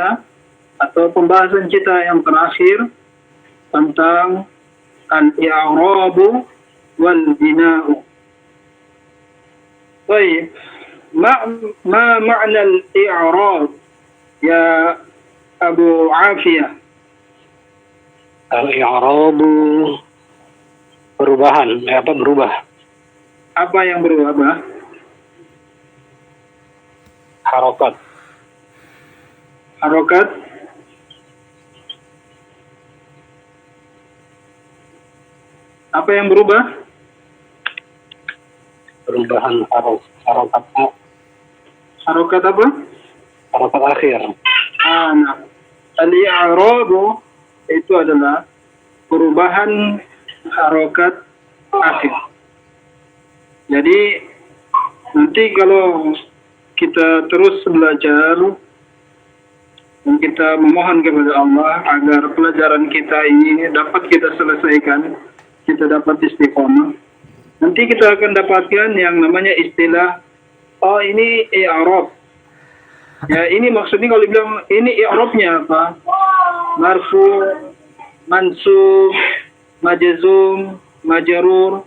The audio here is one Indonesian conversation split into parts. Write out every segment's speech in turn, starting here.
ya, atau pembahasan kita yang terakhir tentang al-i'rabu wal bina'u. Baik, ma ma'na al-i'rab ya Abu Afiyah? Al-i'rabu perubahan, berubah. Apa yang berubah? Harokat. Apa yang berubah? Perubahan harokat. Harokat apa? Harokat akhir. Nah, al-i'rabu itu adalah perubahan harokat akhir. Jadi nanti kalau kita terus belajar dan kita memohon kepada Allah agar pelajaran kita ini dapat kita selesaikan, kita dapat istiqomah, nanti kita akan dapatkan yang namanya istilah, ini i'rab. Ya, ini maksudnya kalau bilang ini i'rabnya apa? Marfu, mansub, majzum, majrur.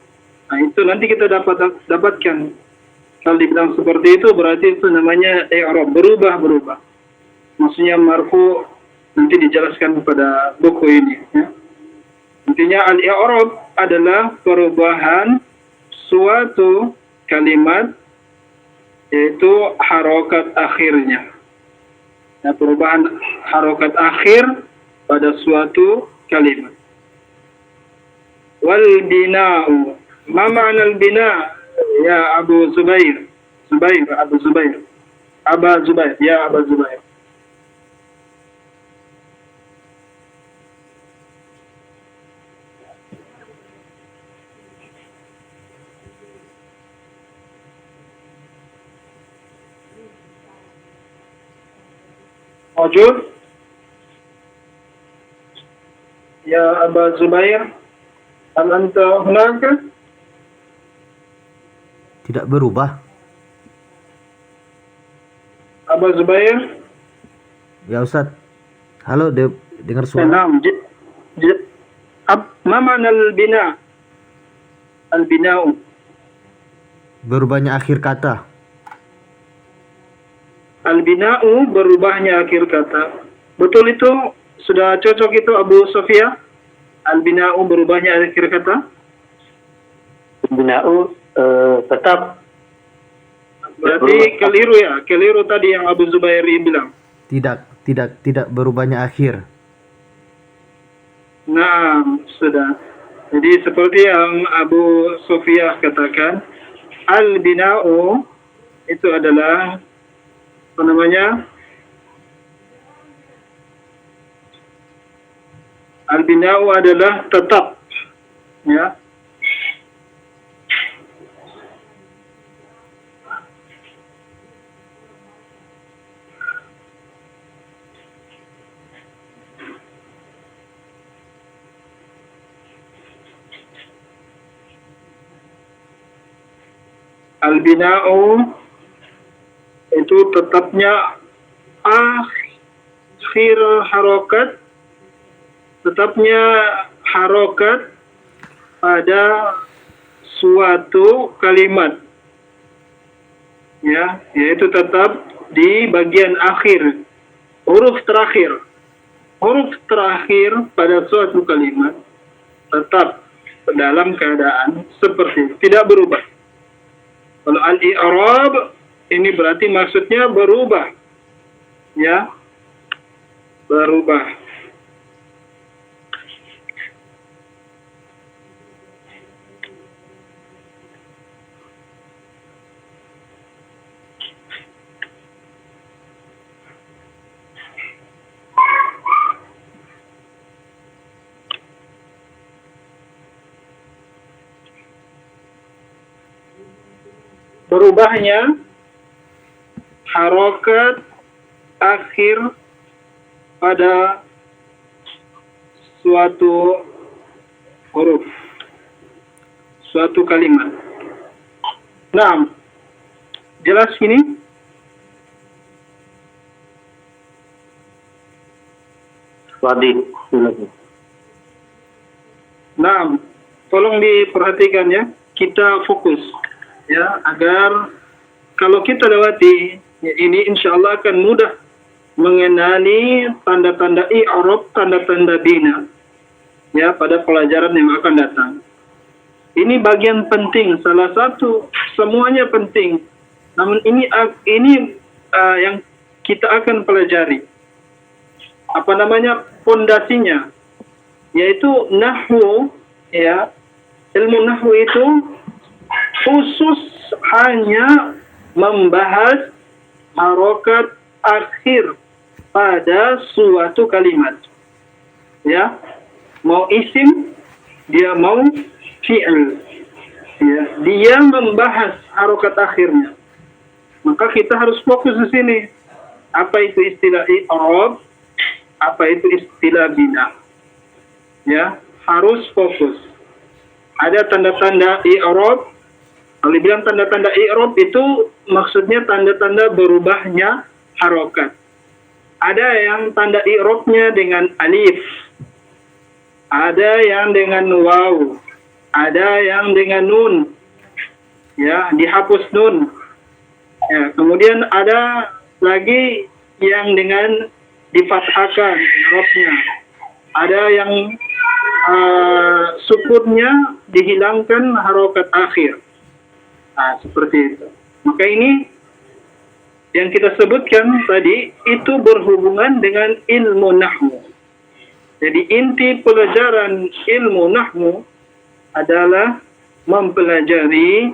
Nah, itu nanti kita dapatkan. Kalau dibilang seperti itu berarti itu namanya i'rab, berubah. Maksudnya marfu nanti dijelaskan pada buku ini, ya. Intinya al-i'rab adalah perubahan suatu kalimat, yaitu harokat akhirnya. Nah, perubahan harokat akhir pada suatu kalimat. Wal bina'u. Ma ma'na al-bina' ya Abu Zubair? Aba Zubair. Ya Aba Zubair. Wujud? Ya Aba Zubair, hal anta hunaka? Tidak berubah. Aba Zubair? Ya Ustaz. Halo, dengar suara? Naam. Ma ma'na al-bina? Al-bina'u. Berubahnya akhir kata. Al-bina'u berubahnya akhir kata. Betul itu? Sudah cocok itu Abu Sofia? Al-bina'u berubahnya akhir kata? Bina'u tetap. Berarti keliru ya? Keliru tadi yang Abu Zubairi bilang. Tidak berubahnya akhir. Nah, sudah. Jadi seperti yang Abu Sofia katakan, al-bina'u itu adalah apa namanya? Al-bina'u adalah tetap, ya. Al-bina'u itu tetapnya akhir harokat, tetapnya harokat pada suatu kalimat, ya, yaitu tetap di bagian akhir, huruf terakhir pada suatu kalimat tetap dalam keadaan seperti itu, tidak berubah. Kalau al-i'rab ini berarti maksudnya berubah, ya, berubah. Berubahnya harokat akhir pada suatu huruf, suatu kalimat. Nah, jelas ini? Wadid. Nah, tolong diperhatikan ya, kita fokus ya, agar kalau kita lewati ya, ini insya Allah akan mudah mengenali tanda-tanda i'rab, tanda-tanda bina ya pada pelajaran yang akan datang. Ini bagian penting, salah satu, semuanya penting. Namun ini yang kita akan pelajari. Apa namanya, pondasinya, yaitu nahwu ya. Ilmu nahwu itu khusus hanya membahas harokat akhir pada suatu kalimat. Ya, mau isim, dia mau fi'il. Ya, dia membahas harokat akhirnya. Maka kita harus fokus di sini. Apa itu istilah i'rab? Apa itu istilah bina? Ya, harus fokus. Ada tanda-tanda i'rab. Kalau dibilang tanda-tanda i'rab itu maksudnya tanda-tanda berubahnya harokat. Ada yang tanda i'rabnya dengan alif. Ada yang dengan waw. Ada yang dengan nun. Ya, dihapus nun. Ya, kemudian ada lagi yang dengan difathahkan i'rabnya. Ada yang sukunnya dihilangkan harokat akhir. Nah, seperti itu. Maka ini yang kita sebutkan tadi itu berhubungan dengan ilmu nahwu. Jadi inti pelajaran ilmu nahwu adalah mempelajari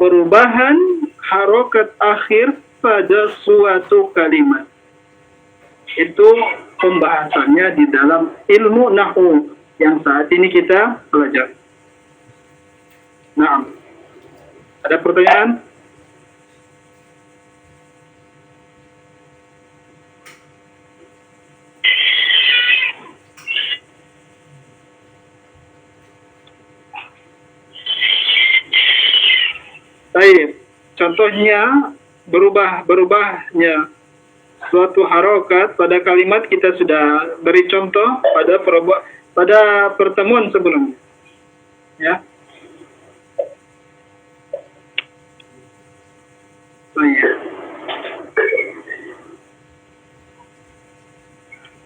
perubahan harokat akhir pada suatu kalimat. Itu pembahasannya di dalam ilmu nahwu yang saat ini kita pelajari. Nah, ada pertanyaan? Baik, contohnya berubahnya suatu harokat pada kalimat kita sudah beri contoh pada pertemuan sebelumnya. Ya. Baik.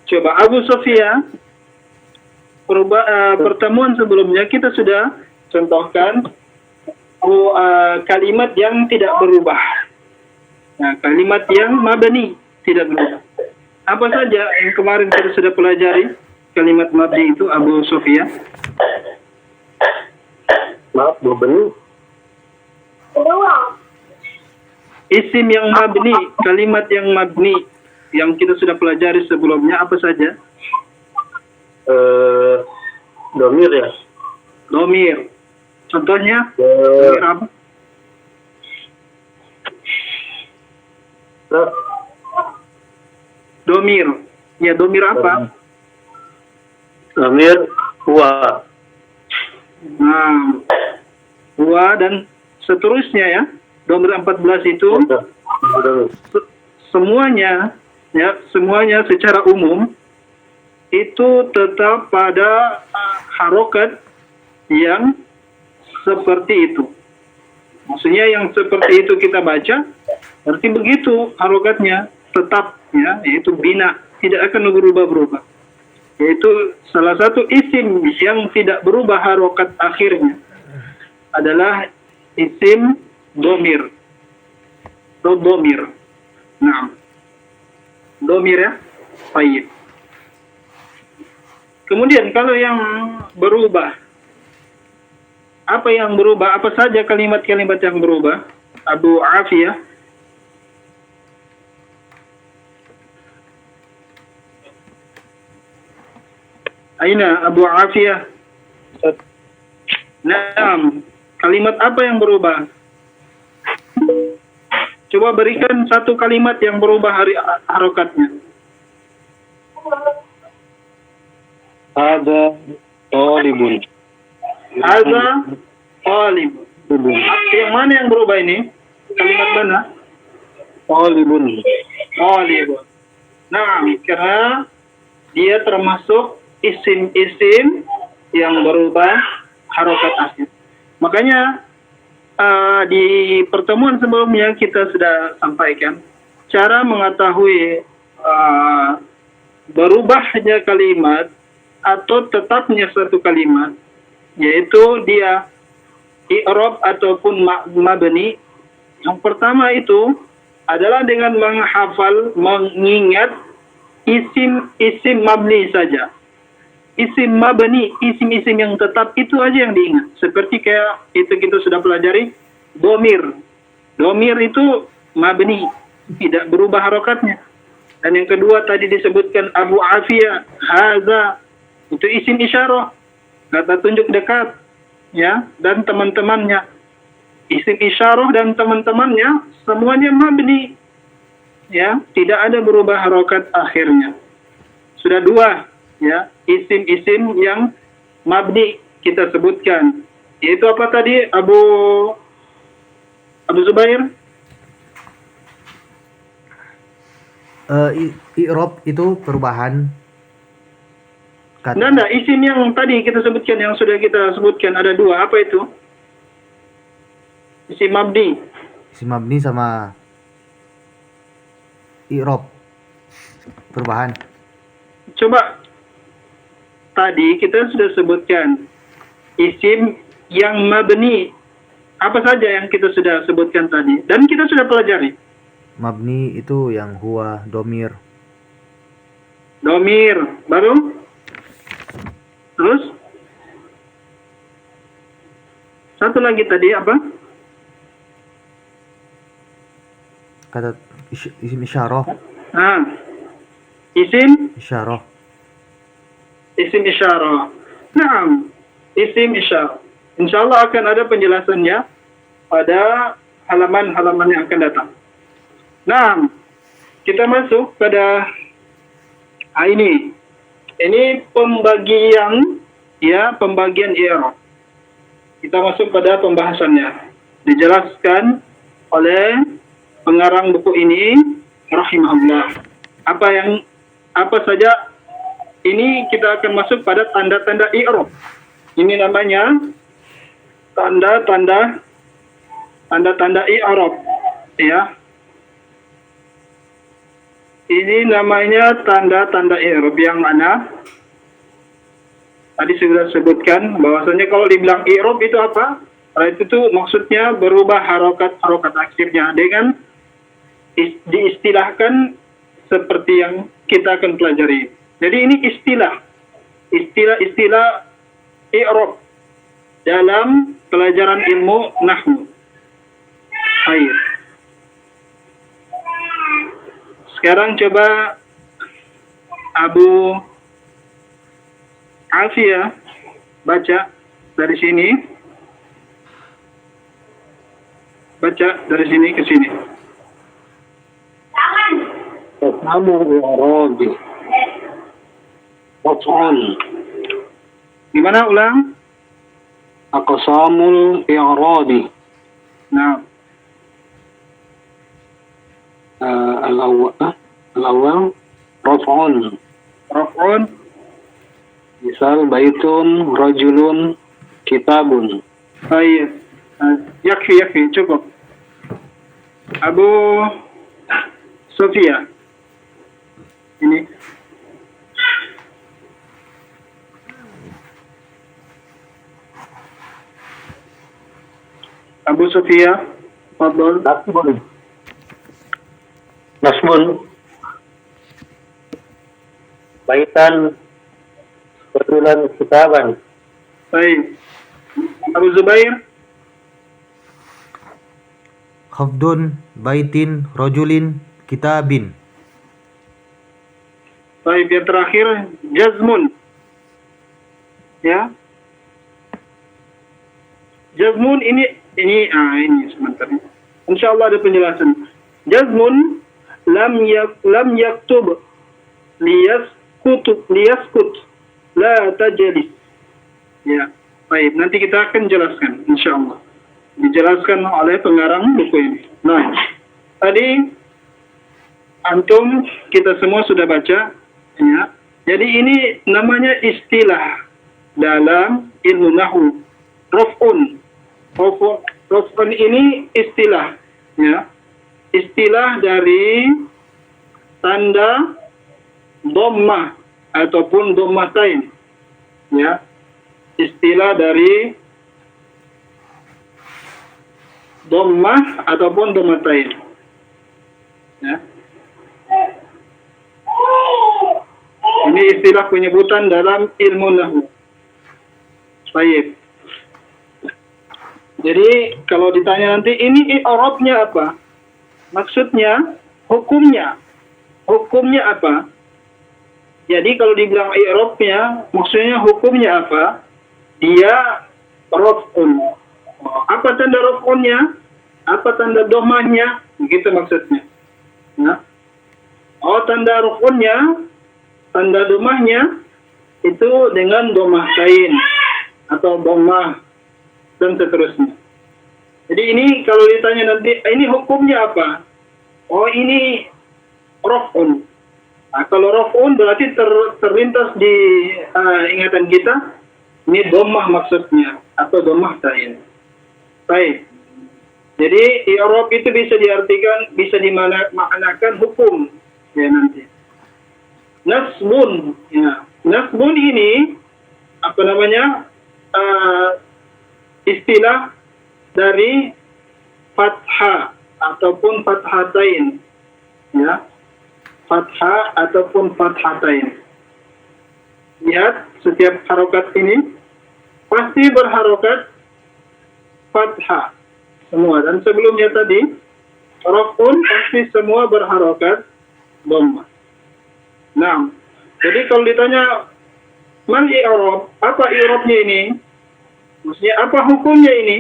Coba Abu Sofia, pertemuan sebelumnya kita sudah contohkan kalimat yang tidak berubah. Nah, kalimat yang mabni tidak berubah. Apa saja yang kemarin kita sudah pelajari kalimat mabni itu, Abu Sofia? Maaf, mabni. Isim yang mabni, kalimat yang mabni yang kita sudah pelajari sebelumnya apa saja? Domir ya. Domir. Contohnya, domir apa? Domir. Ya, domir apa? Domir huwa. Nah, huwa dan seterusnya ya. Domir 14 itu semuanya ya, semuanya secara umum itu tetap pada harokat yang seperti itu. Maksudnya yang seperti itu kita baca, berarti begitu harokatnya tetap ya, yaitu bina, tidak akan berubah-berubah. Yaitu salah satu isim yang tidak berubah harokat akhirnya adalah isim domir. Atau domir. Nah, domir ya, baik. Kemudian kalau yang berubah, apa yang berubah? Apa saja kalimat-kalimat yang berubah? Abu Afiyah. Aina Abu Afiyah. Nah, kalimat apa yang berubah? Coba berikan satu kalimat yang berubah harokatnya. Ada talibun. Ada talib. Yang mana yang berubah ini? Kalimat mana? Talibun. Talib. Nah, karena dia termasuk isim-isim yang berubah harokat akhir. Makanya di pertemuan sebelumnya kita sudah sampaikan cara mengetahui berubahnya kalimat atau tetapnya suatu kalimat, yaitu dia i'rab ataupun mabni. Yang pertama itu adalah dengan menghafal, mengingat isim-isim mabni saja. Isim mabni, isim-isim yang tetap itu aja yang diingat. Seperti kayak itu kita sudah pelajari domir. Domir itu mabni, tidak berubah harokatnya. Dan yang kedua tadi disebutkan Abu Afiyah, haza, itu isim isyarah, kata tunjuk dekat, ya, dan teman-temannya. Isim isyarah dan teman-temannya semuanya mabni, ya, tidak ada berubah harokat akhirnya. Sudah dua, ya, isim-isim yang mabni kita sebutkan, yaitu apa tadi Abu Zubair? I'rab itu perubahan kata. Enggak, isim yang tadi kita sebutkan, yang sudah kita sebutkan ada dua, apa itu? Isim mabni. Isim mabni sama i'rab perubahan. Coba tadi kita sudah sebutkan isim yang mabni. Apa saja yang kita sudah sebutkan tadi dan kita sudah pelajari. Mabni itu yang huwa, domir. Domir, baru? Terus? Satu lagi tadi apa? Kata isim isyarah. Isim Isyarah. isyarah. Naam, isim isyarah. Insyaallah akan ada penjelasannya pada halaman-halaman yang akan datang. Naam, kita masuk pada ini. Ini pembagian, ya, pembagian i'rab. Kita masuk pada pembahasannya. Dijelaskan oleh pengarang buku ini rahimahullah. Apa saja ini kita akan masuk pada tanda-tanda i'rab. Ini namanya tanda-tanda i'rab, ya. Ini namanya tanda-tanda i'rab yang mana tadi sudah sebutkan bahwasanya kalau dibilang i'rab itu apa? Itu tuh maksudnya berubah harokat akhirnya dengan diistilahkan seperti yang kita akan pelajari. Jadi ini istilah i'rab dalam pelajaran ilmu nahwu. Baik. Sekarang coba Abu Afiyah baca dari sini. Baca dari sini ke sini. Aqsamul i'rab. Raf'un. Gimana ulang? Aqsamul i'rab. Nah, الأول رفع. raf'un. Misal baitun, rajulun, kitabun. Baik. Yakfi, cukup. Abu Sofia. Ini. Abu Sofia, fadhol. Nasbun. Baitan, rajulan, kitaban. Baik. Abu Zubair. Khafdun, baitin, rojulin, kitabin. Baik, yang terakhir jazmun. Ya. Jazmun ini sebentar. Insyaallah ada penjelasan. Jazmun lam yaktub liyaskut la tajlis. Ya. Baik, nanti kita akan jelaskan insyaallah. Dijelaskan oleh pengarang buku ini. Nah, tadi antum kita semua sudah baca, ya, Jadi ini namanya istilah dalam ilmu nahwu. Raf'un. Raf'un ini istilah, ya. Istilah dari tanda dhammah ataupun dhammatain, ya. Istilah dari dhammah ataupun dhammatain, ya. Ini istilah penyebutan dalam ilmu nahwu. Baik. Jadi kalau ditanya nanti ini i'rabnya apa? Maksudnya hukumnya. Hukumnya apa? Jadi kalau dibilang i'rabnya, maksudnya hukumnya apa? Dia raf'un. Apa tanda raf'unnya? Apa tanda dhammahnya? Begitu maksudnya. Nah. Tanda raf'unnya, tanda dhammahnya itu dengan dhammah tain atau dhammah dan seterusnya. Jadi ini kalau ditanya nanti, ini hukumnya apa? Oh, ini raf'un. Nah, kalau raf'un berarti terlintas di ingatan kita, ini dhammah maksudnya atau dhammah tain. Baik. Jadi i'rab itu bisa diartikan, bisa dimaknakan hukum, ya nanti. Nasbun, ya. Nasbun ini apa namanya? Istilah dari fathah ataupun fathatain, ya. Fathah ataupun fathatain. Lihat setiap harokat ini pasti berharokat fathah semua, dan sebelumnya tadi raf'un pasti semua berharokat dhammah. Nah, jadi kalau ditanya mal i'rab, apa i'rabnya ini? Maksudnya apa hukumnya ini?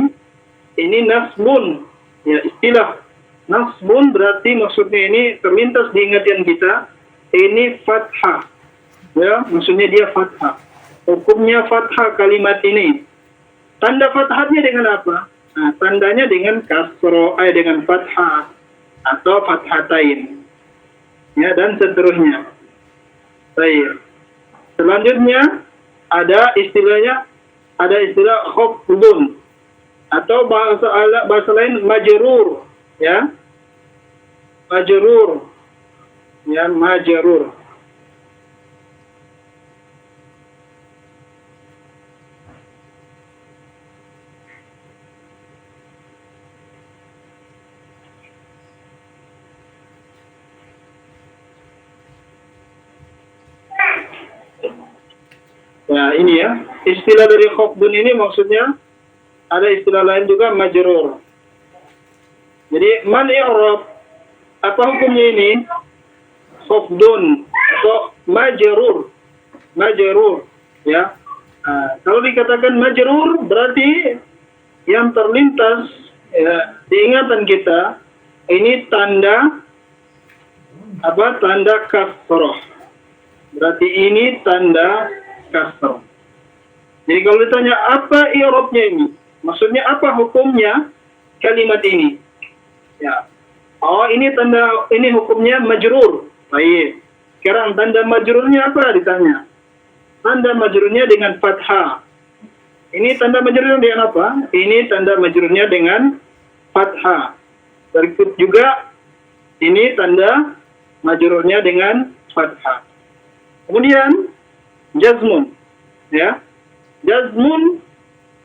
Ini nasbun, ya, istilah nasbun berarti maksudnya ini terlintas di ingatan kita, ini fathah, ya, maksudnya dia fathah. Hukumnya fathah kalimat ini. Tanda fathahnya dengan apa? Nah, tandanya dengan kasroh, dengan fathah atau fathatain, ya, dan seterusnya. Baik. Selanjutnya ada istilahnya, ada istilah khafdun atau bahasa lain majrur, ya. Majrur. Ya, majrur. Ya, ini ya. Istilah dari khafdun ini maksudnya ada istilah lain juga majrur. Jadi mal i'rab, apa hukumnya ini? Khafdun atau majrur. Majrur, ya. Kalau dikatakan majrur berarti yang terlintas, ya, di ingatan kita ini tanda apa? Tanda kasroh. Berarti ini tanda kasroh. Jadi kalau ditanya apa i'rabnya ini, maksudnya apa hukumnya kalimat ini? Ya. Oh, ini tanda, ini hukumnya majrur. Baik. Sekarang tanda majrurnya apa ditanya? Tanda majrurnya dengan fathah. Ini tanda majrurnya dengan apa? Ini tanda majrurnya dengan fathah. Berikut juga ini tanda majrurnya dengan fathah. Kemudian jazmun, ya. Jazmun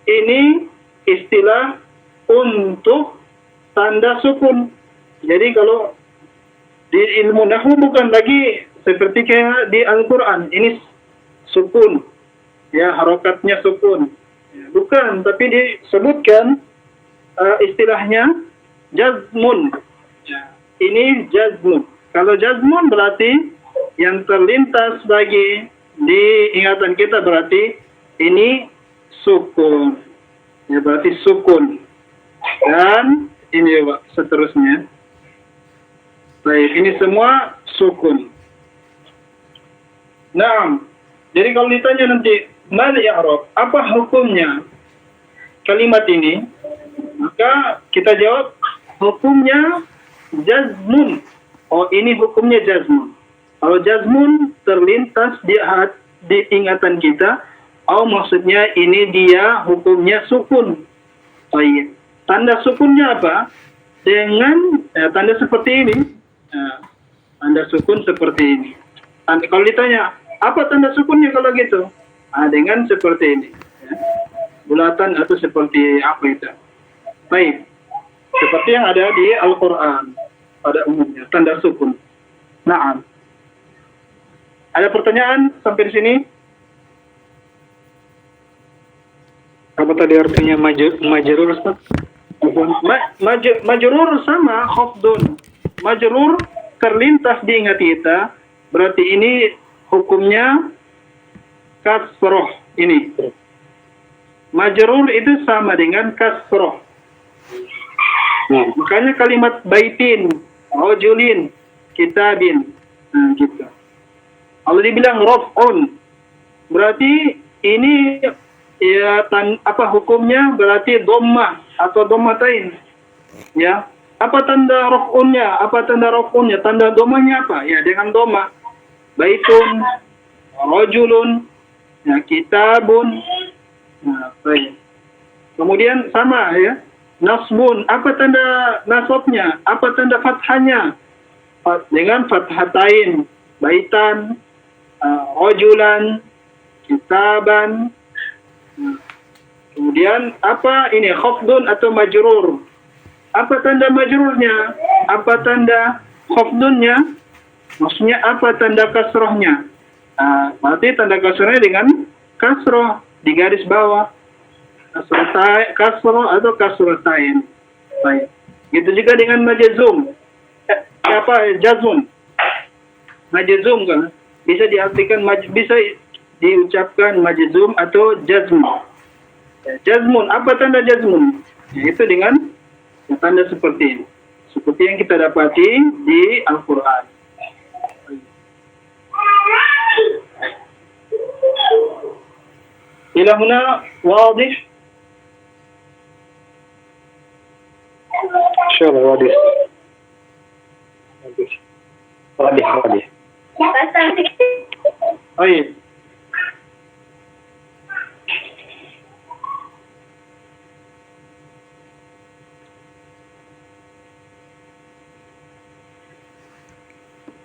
ini istilah untuk tanda sukun. Jadi kalau di ilmu nahwu bukan lagi seperti kayak di Al-Quran, ini sukun, ya, harokatnya sukun. Ya, bukan, tapi disebutkan istilahnya jazmun. Ya, ini jazmun. Kalau jazmun berarti yang terlintas bagi di ingatan kita berarti ini sukun. Ya, berarti sukun. Dan ini seterusnya. Baik, ini semua sukun. Nah, jadi kalau ditanya nanti mal i'rab, apa hukumnya kalimat ini? Maka kita jawab hukumnya jazmun. Oh, ini hukumnya jazmun. Kalau jazmun terlintas di ingatan kita, maksudnya ini dia hukumnya sukun. Baik. Tanda sukunnya apa? Dengan tanda seperti ini. Tanda sukun seperti ini. Kalau ditanya, apa tanda sukunnya kalau gitu? Dengan seperti ini. Ya. Bulatan atau seperti apa itu? Baik. Seperti yang ada di Al-Quran pada umumnya, tanda sukun. Naam. Ada pertanyaan sampai di sini? Apa tadi artinya majrur, Ustaz? Majrur sama khafdun. Majrur terlintas di ingat kita, berarti ini hukumnya kasroh ini. Majrur itu sama dengan kasroh. Makanya kalimat baitin, rajulin, kitabin. Nah, gitu. Kalau dibilang raf'un, berarti ini ya hukumnya berarti dhammah atau dhammatain. Ya. Apa tanda raf'unnya? Tanda dhammahnya apa? Ya, dengan dhammah. Baitun, rajulun, ya, kitabun. Nah, baik. Kemudian sama ya. Nasbun, apa tanda nasabnya? Apa tanda fathahnya? Dengan fathatain, baitan, rajulan, kitaban. Kemudian apa ini? Khafdun atau majrur. Apa tanda majrurnya? Apa tanda khafdunnya? Maksudnya apa tanda kasrohnya? Berarti tanda kasrohnya dengan kasroh di garis bawah. Kasroh atau kasrotain. Baik. Itu juga dengan majzum. Jazmun. Majzum kan? Bisa diartikan bisa diucapkan majzum atau jazm. Jazmun, apa tanda jazmun? Yaitu dengan tanda seperti ini. Seperti yang kita dapati di Al-Quran. Ila huna wadih? Insyaallah wadih. Wadih. Baik.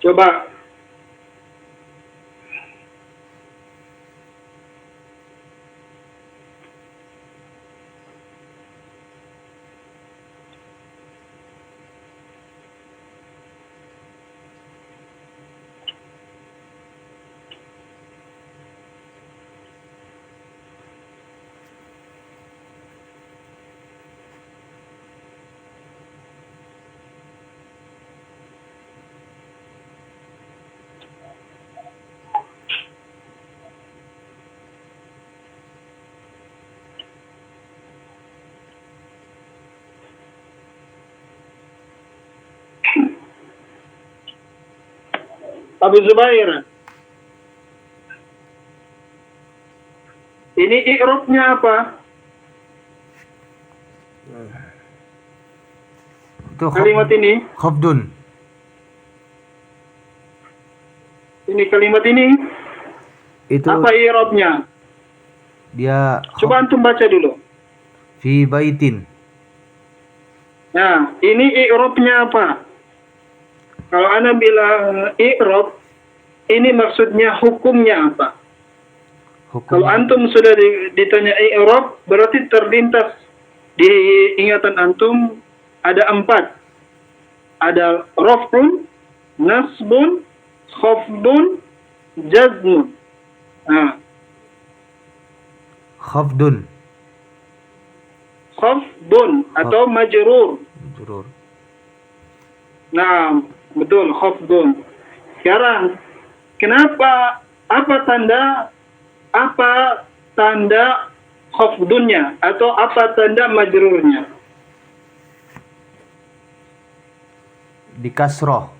Coba Abu Zubair. Ini i'rabnya apa? Itu Kalimat ini. khafdun. Ini kalimat ini. Itu Apa i'rabnya? dia Coba antum baca dulu. fi baitin. Nah, ini i'rabnya apa? Kalau ana bilang i'rab, ini maksudnya hukumnya apa? Kalau antum sudah ditanya i'rab, berarti terlintas di ingatan antum ada 4. Ada raf'un, nasbun, khafdun, jazmun. Nah, khafdun. khafdun atau majrur. Majrur. Nah, betul, khafdun. Sekarang, kenapa apa tanda khafdunnya atau apa tanda majrurnya? Di kasroh.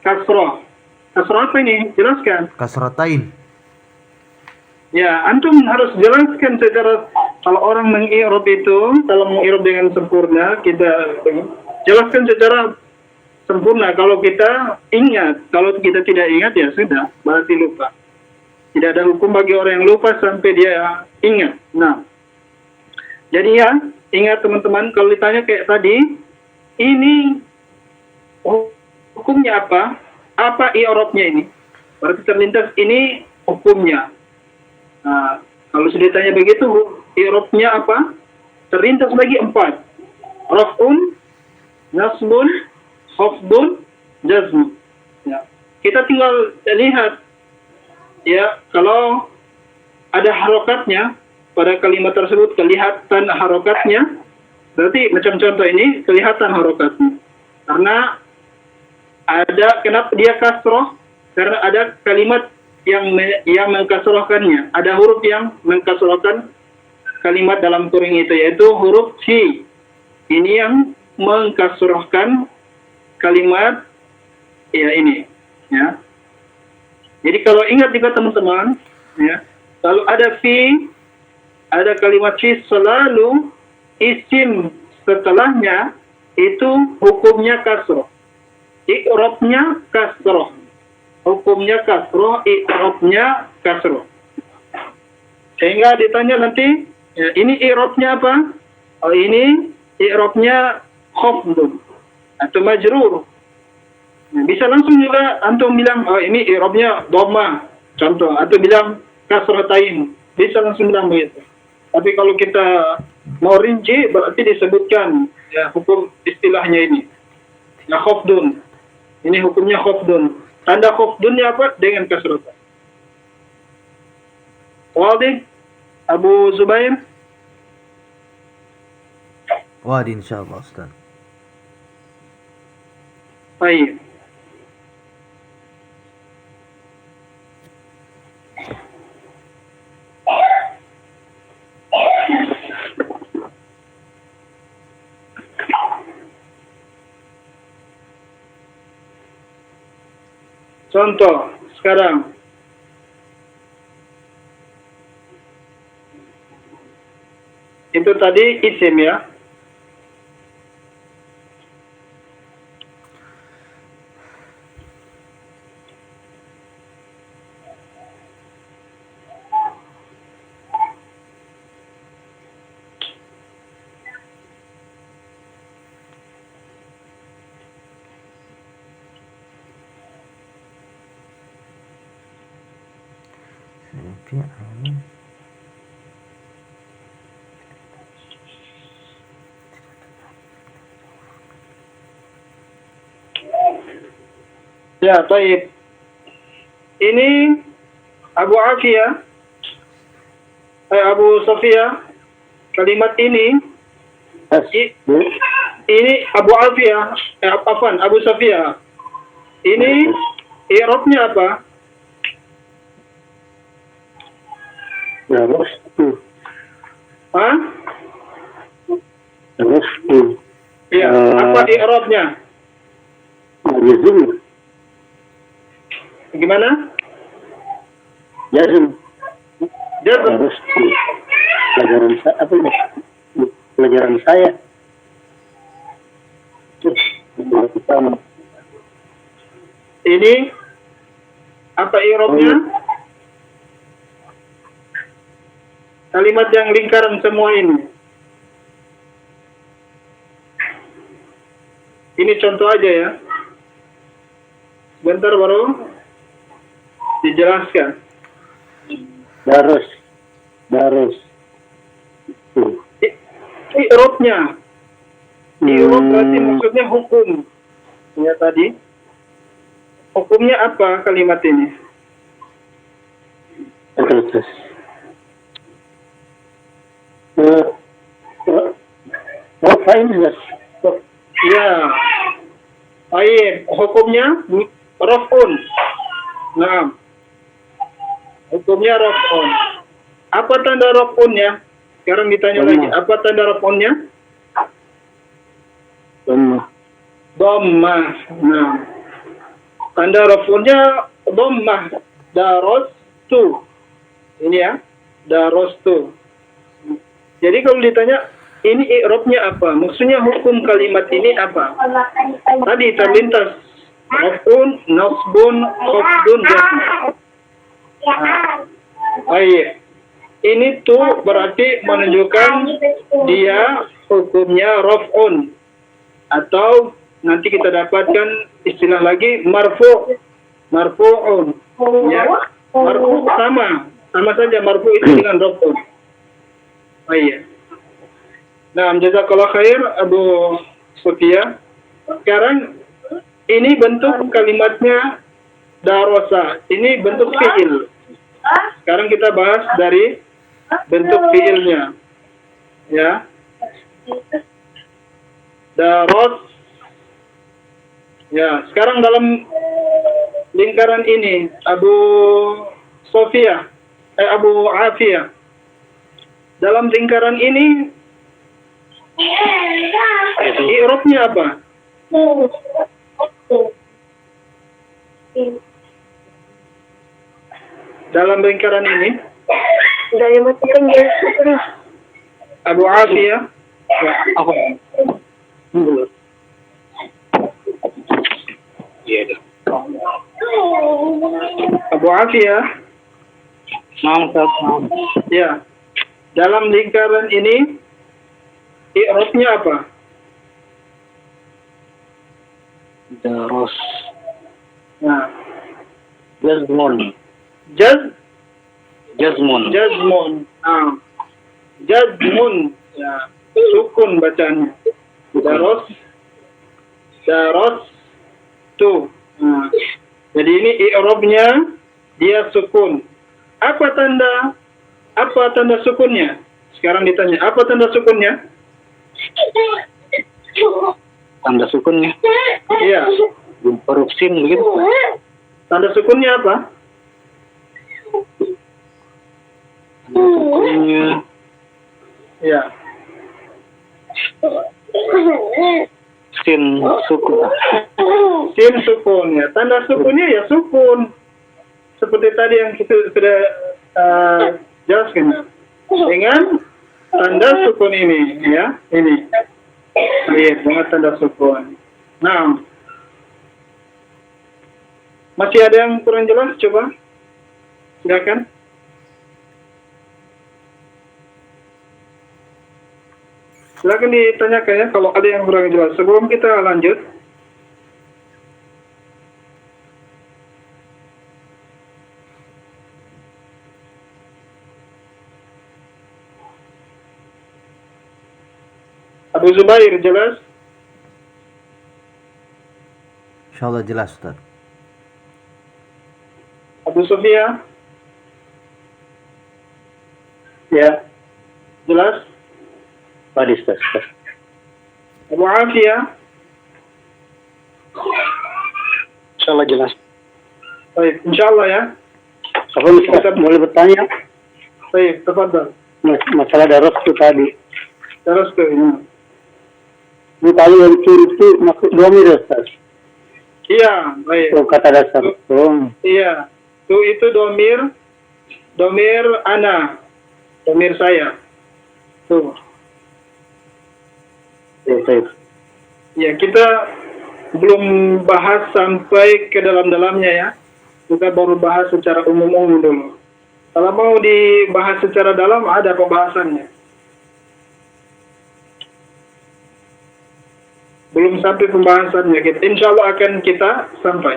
Kasroh. Kasroh apa ini? Jelaskan. Kasratain. Ya, antum harus jelaskan secara, kalau orang mengi'rab itu, kalau mengi'rab dengan sempurna, kita jelaskan secara sempurna. Kalau kita ingat, kalau kita tidak ingat ya sudah, berarti lupa. Tidak ada hukum bagi orang yang lupa sampai dia ingat. Nah, jadi ya, ingat teman-teman, kalau ditanya kayak tadi, ini hukumnya apa? Apa i'rabnya ini? Berarti terlintas ini hukumnya. Nah, kalau sudah ditanya begitu, i'rabnya apa? Terlintas lagi 4. Raf'un, nasbun, khafdun, jazm. Ya. Kita tinggal lihat, ya, kalau ada harokatnya pada kalimat tersebut, kelihatan harokatnya, berarti macam contoh ini kelihatan harokatnya. Karena ada, kenapa dia kasroh? Karena ada kalimat yang mengkasrohkannya. Ada huruf yang mengkasrohkan kalimat dalam turing itu, yaitu huruf fi. Ini yang mengkasrohkan kalimat ya ini, ya. Jadi kalau ingat juga teman-teman, ya, kalau ada fi, ada kalimat fi, selalu isim setelahnya itu hukumnya kasroh, i'rabnya kasroh, hukumnya kasroh, i'rabnya kasroh. Sehingga ditanya nanti, ya, ini i'rabnya apa? Oh, ini i'rabnya khafdun atau majrur. Nah, bisa langsung juga antum bilang, oh ini i'rabnya dhammah, contoh, atau bilang kasratain. Bisa langsung bilang begitu. Tapi kalau kita mau rinci, berarti disebutkan ya hukum istilahnya ini. Ya khafdun. Ini hukumnya khafdun. Tanda khafdunnya apa? Dengan kasratan. Wadih, Abu Zubair? Wadi insyaallah Ustaz. Baik. Contoh sekarang, itu tadi isim ya. Ya, baik. Ini Abu Afiyah, Abu Sofia, kalimat ini, ini Abu Afiyah, Abu Sofia. Ini i'rabnya apa? Rastu. Hah? Rastu. Ya, apa i'rabnya? Jazm. Gimana? Jazm. Jazm. Rastu. Pelajaran saya apa ini? Pelajaran saya. Pertama. Ini apa i'rabnya? Kalimat yang lingkaran semua ini. Ini contoh aja ya. Sebentar baru dijelaskan. Darus. I'rabnya. I'rab berarti maksudnya hukum. Ya tadi. Hukumnya apa kalimat ini? Terus. Rafain jelas. Ya. Baik, hukumnya raf'un. Nah. Hukumnya raf'un. Apa tanda raf'unnya? Sekarang ditanya lagi, apa tanda raf'unnya? Dhammah. Nah. Tanda raf'unnya dhammah. Darastu. Ini ya, darastu. Jadi kalau ditanya Ini i'rabnya apa? Maksudnya hukum kalimat ini apa? Tadi terlintas raf'un, nasbun, khafdun, jazm. Baik. Ini tuh berarti menunjukkan dia hukumnya raf'un, atau nanti kita dapatkan istilah lagi marfu'un. Ya, marfu sama saja marfu itu dengan raf'un. Baik. Nah, jazakallah khair Abu Sofia. Sekarang ini bentuk kalimatnya darasa. Ini bentuk fi'il. Sekarang kita bahas dari bentuk fi'ilnya. Ya. Daros. Ya, sekarang dalam lingkaran ini Abu Sofia, Abu Afia. Dalam lingkaran ini i'rabnya apa? Dalam lingkaran ini Dari matikan dia terus. Abu Afia. Apa? Iya dah. Abu Afia. Ya. Dalam lingkaran ini i'rabnya apa? Daros. Nah, Jazmun. jazmun. Ah. Jazmun. Ya. Sukun bacaannya. Daros tu. Nah. Jadi ini i'rabnya dia sukun. Apa tanda sukunnya? Sekarang ditanya, apa tanda sukunnya? Tanda sukunnya. Iya. Huruf sin begitu. Tanda sukunnya apa? Tanda sukunnya. Iya. Sin sukun. Sin sukun ya. Tanda sukunnya ya sukun. Seperti tadi yang kita sudah jelaskan. Dengan tanda sukun ini ya. Ini. Iya, dengan tanda sukun. Nah. Masih ada yang kurang jelas? Coba. Silakan. Silakan ditanyakan ya kalau ada yang kurang jelas. Sebelum kita lanjut. Abu Zubair jelas? Insyaallah jelas, Ustaz. Abu Sofia? Ya. Jelas? Tadi Ustaz. Abu Afia? Insyaallah jelas. Baik, insyaallah ya. Apa Ustaz boleh bertanya? Baik, tafadhal. Masalah daros itu tadi. Terus tuh. Ya. Ini kalau yang itu maksud domir Ustaz. Iya, baik. Oh, kata dasar. Oh. Iya. Tuh itu domir ana. Domir saya. Tuh. Baik. Ya, kita belum bahas sampai ke dalam-dalamnya ya. Kita baru bahas secara umum-umum dulu. Kalau mau dibahas secara dalam, ada pembahasannya. Belum sampai pembahasannya. Insya Allah akan kita sampai.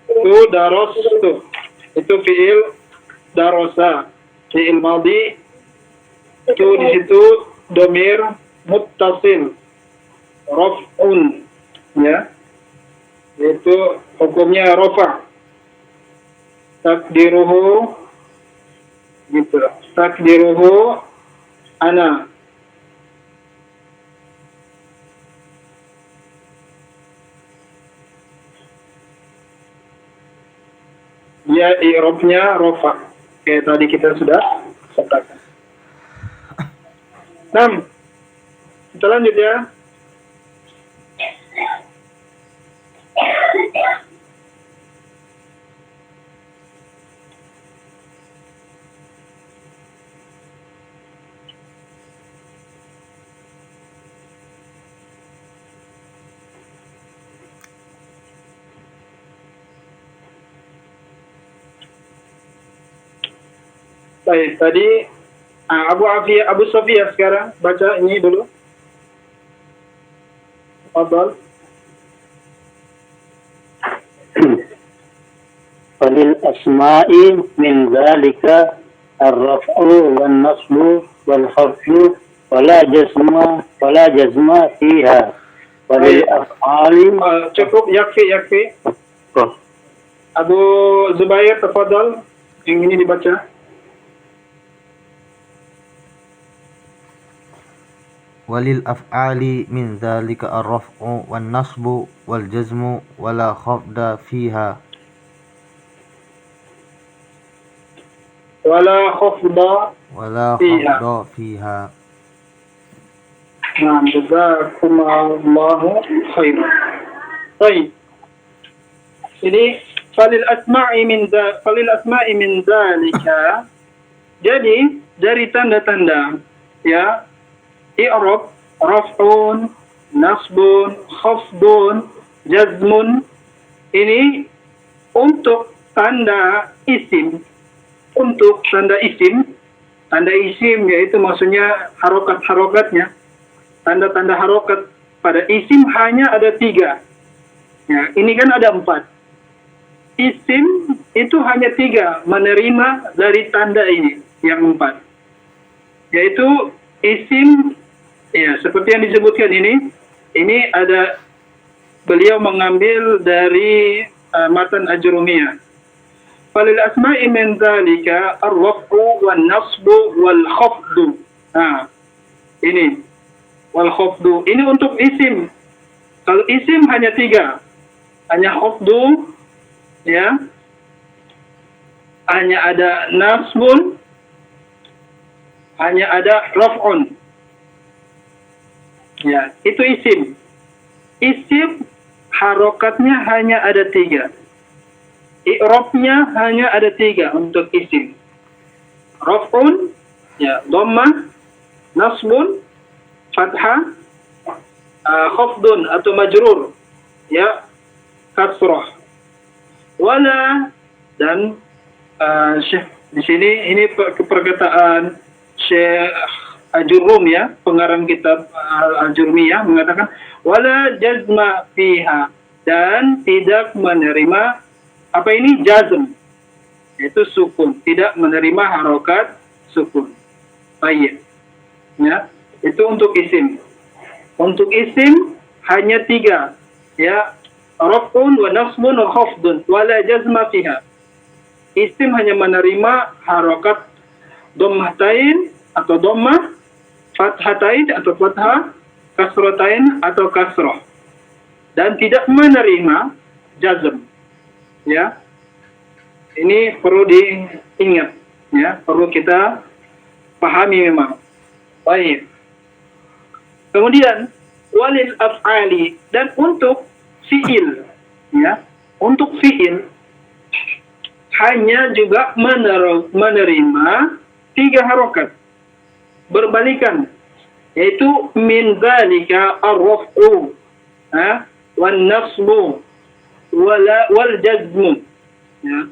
Itu daros tuh. Itu fiil darosa. Fiil madhi. Itu di situ domir muttasil. Raf'un. Ya. Itu hukumnya rafa'. Takdiruhu gitu. Takdiruhu ana. Dia i'rabnya rafa'. Kayak tadi kita sudah katakan. 6. Kita lanjut ya. Baik, tadi Abu Sofia sekarang baca ini dulu. Fadal. وللأسماء من ذلك الرفع والنصب والخفض ولا جزم فيها وللأفعال Cukup, yakfi. Abu Zubair, tafadhal, yang ini dibaca. وللأفعال من ذلك الرفع والنصب والجزم ولا خفض فيها Wala khafda. ولا فيها. خفض فيها. Nah, jazakumullahu khairan. Baik. Ini falil asma'i min dzalika. Jadi dari tanda-tanda ya i'rab, raf'un, nasbun, khafdun, jazmun, ini untuk tanda isim. Untuk tanda isim yaitu maksudnya harokat-harokatnya. Tanda-tanda harokat pada isim hanya ada 3. Ya, ini kan ada 4. Isim itu hanya 3 menerima dari tanda ini yang 4. Yaitu isim, ya seperti yang disebutkan ini ada beliau mengambil dari matan Ajrumiyah. Falil asma'i min dzalika ar-raf'u wan nasbu wal khafdu. Nah, ini wal khafdu. Ini untuk isim. Kalau isim hanya 3. Hanya khafdu, ya. Hanya ada nasbun, hanya ada raf'un. Ya, itu isim. Isim harokatnya hanya ada 3. I'rabnya hanya ada 3 untuk isim. Raf'un, ya, dhammah, nasbun, fathah, khafdun atau majrur, ya, kasrah. Wala, dan Syekh di sini ini perkataan Syekh Ajurrum, ya, pengarang kitab Al-Jurmiyah, mengatakan wala jazma fiha, dan tidak menerima apa ini jazm, yaitu sukun, tidak menerima harokat sukun. Baik, ya, itu untuk isim. Untuk isim hanya 3, ya, raf'un wa nasbun wa khafdun wala jazma fiha. Isim hanya menerima harokat dhammahtain atau dhammah, fathatain atau fathah, kasratain atau kasrah, dan tidak menerima jazm. Ya, ini perlu diingat, ya, perlu kita pahami memang. Baik. Kemudian walil af'ali, dan untuk fiil, ya, untuk fiil hanya juga menerima 3 harokat berbalikan, yaitu min dzalika ar-raf'u, wan nasbu wal jazmu. Ya.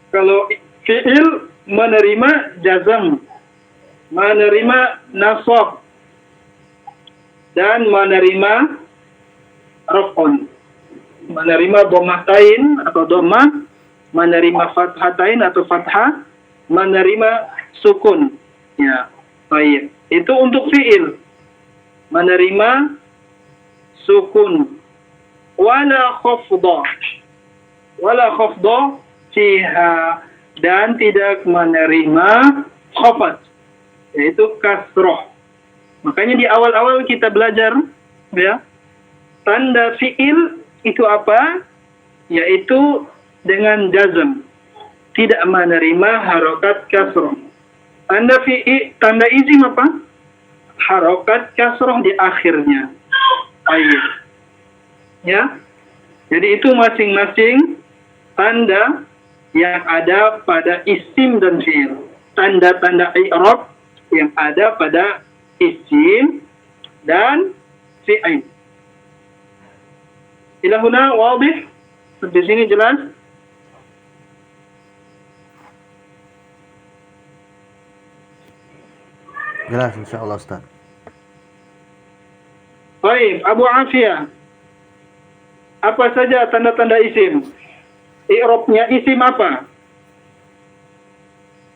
Kalau fi'il menerima jazam, menerima nasab, dan menerima raf'un, menerima dhammahtain atau dhammah, menerima fathatain atau fathah, menerima sukun. Ya, baik. Itu untuk fi'il menerima sukun. Wala khafda fiha, dan tidak menerima khafat, yaitu kasroh. Makanya di awal-awal kita belajar, ya, tanda fi'il itu apa? Yaitu dengan jazm, tidak menerima harokat kasroh. Tanda isim apa? Harokat kasroh di akhirnya. Baik. Ya, jadi itu masing-masing tanda yang ada pada isim dan fi'il. Tanda-tanda i'rab yang ada pada isim dan fi'il. Ila huna wadih? Sampai sini jelas? Jelas insyaallah Ustaz. Baik, Abu Afiyah. Apa saja tanda-tanda isim? I'rabnya isim apa?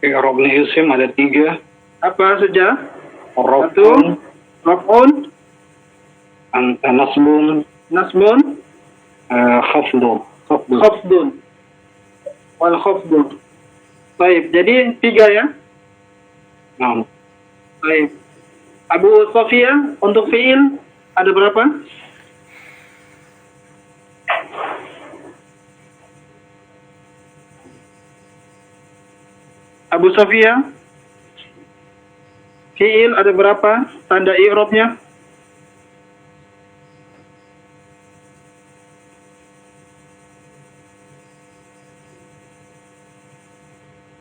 I'rabnya isim ada 3. Apa saja? Raf'un, Raf'un, nasbun, nasbun, khafdun. khafdun. Wal khafdun. Baik, jadi 3 ya? Nah, Baik. Abu Sofia untuk fi'il ada berapa? Abu Sofia, fi'il ada berapa tanda i'rabnya?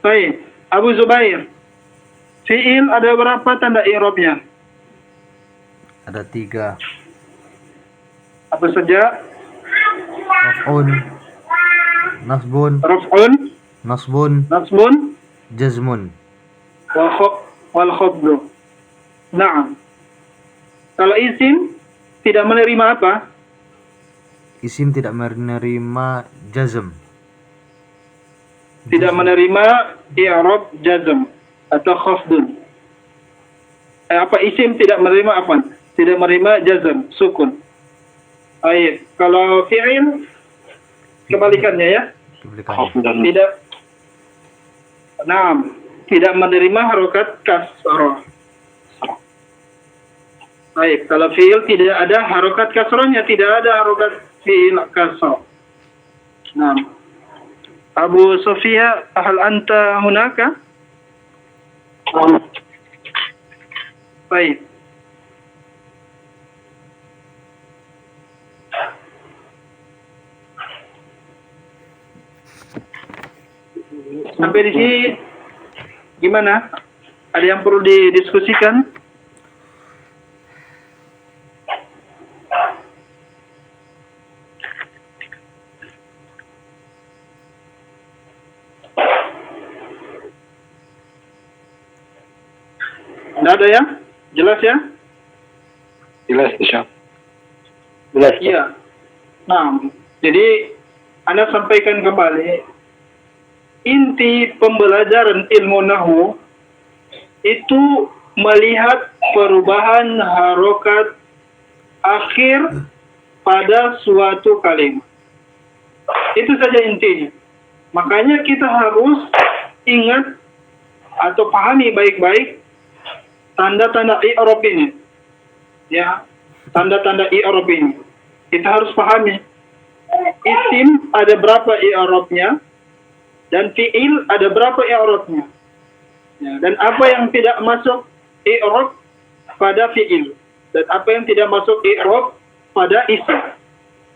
Baik, Abu Zubair, fi'il ada berapa tanda i'rabnya? Ada 3. Apa saja? Raf'un, nasbun, Raf'un, nasbun, nasbun, jazmun. wal khafdu. Naam. Kalau isim tidak menerima apa? Isim tidak menerima jazm. Tidak menerima i'rab jazm atau khafdun. Apa isim tidak menerima apa? Tidak menerima jazm, sukun. Baik, kalau fi'il kebalikannya ya. Kebalikannya. khafdun. Tidak. Naam, tidak menerima harokat kasroh. Baik, kalau fi'il tidak ada harokat kasrohnya, tidak ada harokat fi'il kasroh. Naam. Abu Sofia, hal anta hunaka? Baik. Sampai di sini gimana? Ada yang perlu didiskusikan? Tidak ada ya? Jelas ya? Jelas, Syekh. Jelas. Iya. Nah, jadi Anda sampaikan kembali inti pembelajaran ilmu nahwu itu melihat perubahan harokat akhir pada suatu kalimat. Itu saja intinya. Makanya kita harus ingat atau pahami baik-baik tanda-tanda i'rab ini. Ya, tanda-tanda i'rab ini. Kita harus pahami. Isim ada berapa i'rabnya dan fi'il ada berapa i'rabnya. Ya, dan apa yang tidak masuk i'rab pada fi'il dan apa yang tidak masuk i'rab pada isim.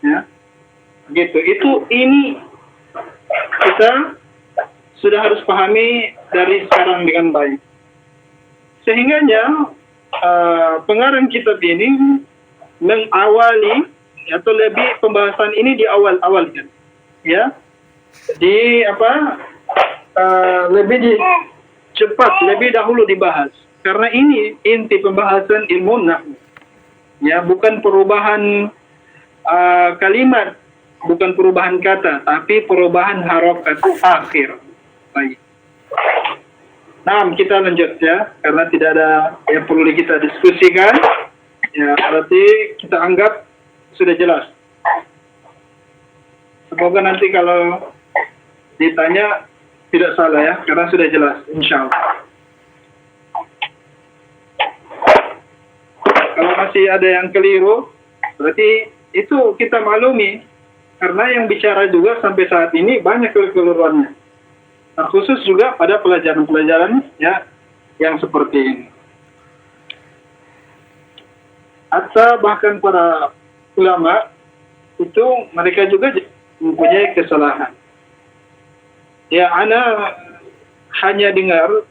Ya. Gitu. Ini kita sudah harus pahami dari sekarang dengan baik. Sehingganya pengarang kitab ini mengawali atau lebih pembahasan ini di awal-awal kan. Ya. Lebih cepat, lebih dahulu dibahas. Karena ini inti pembahasan ilmu nahwu. Ya, bukan perubahan kalimat, bukan perubahan kata, tapi perubahan harokat akhir. Baik. Nah, kita lanjut ya, karena tidak ada yang perlu kita diskusikan. Ya, berarti kita anggap sudah jelas. Semoga nanti kalau ditanya tidak salah ya, karena sudah jelas, insya Allah. Kalau masih ada yang keliru, berarti itu kita maklumi, karena yang bicara juga sampai saat ini banyak kekeliruannya. Nah, khusus juga pada pelajaran-pelajaran ya yang seperti ini. Atau bahkan para ulama itu mereka juga mempunyai kesalahan. Ya, ana hanya dengar,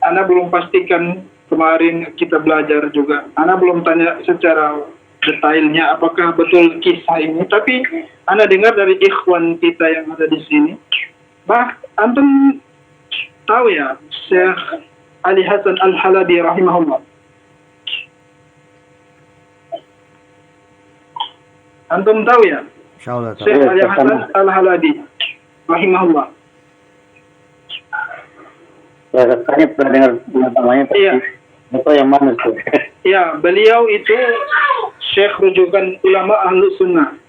ana belum pastikan kemarin kita belajar juga. Ana belum tanya secara detailnya apakah betul kisah ini, tapi ana dengar dari ikhwan kita yang ada di sini. Antum tahu ya, Syekh Ali Hasan Al-Halabi rahimahullah. Antum tahu ya? Insyaallah tahu. Syekh Ali Hasan Al-Halabi rahimahullah. Ya, rasanya pernah dengar namanya. Iya. Itu yang mana tuh? Ya, beliau itu syekh rujukan ulama ahlu sunnah.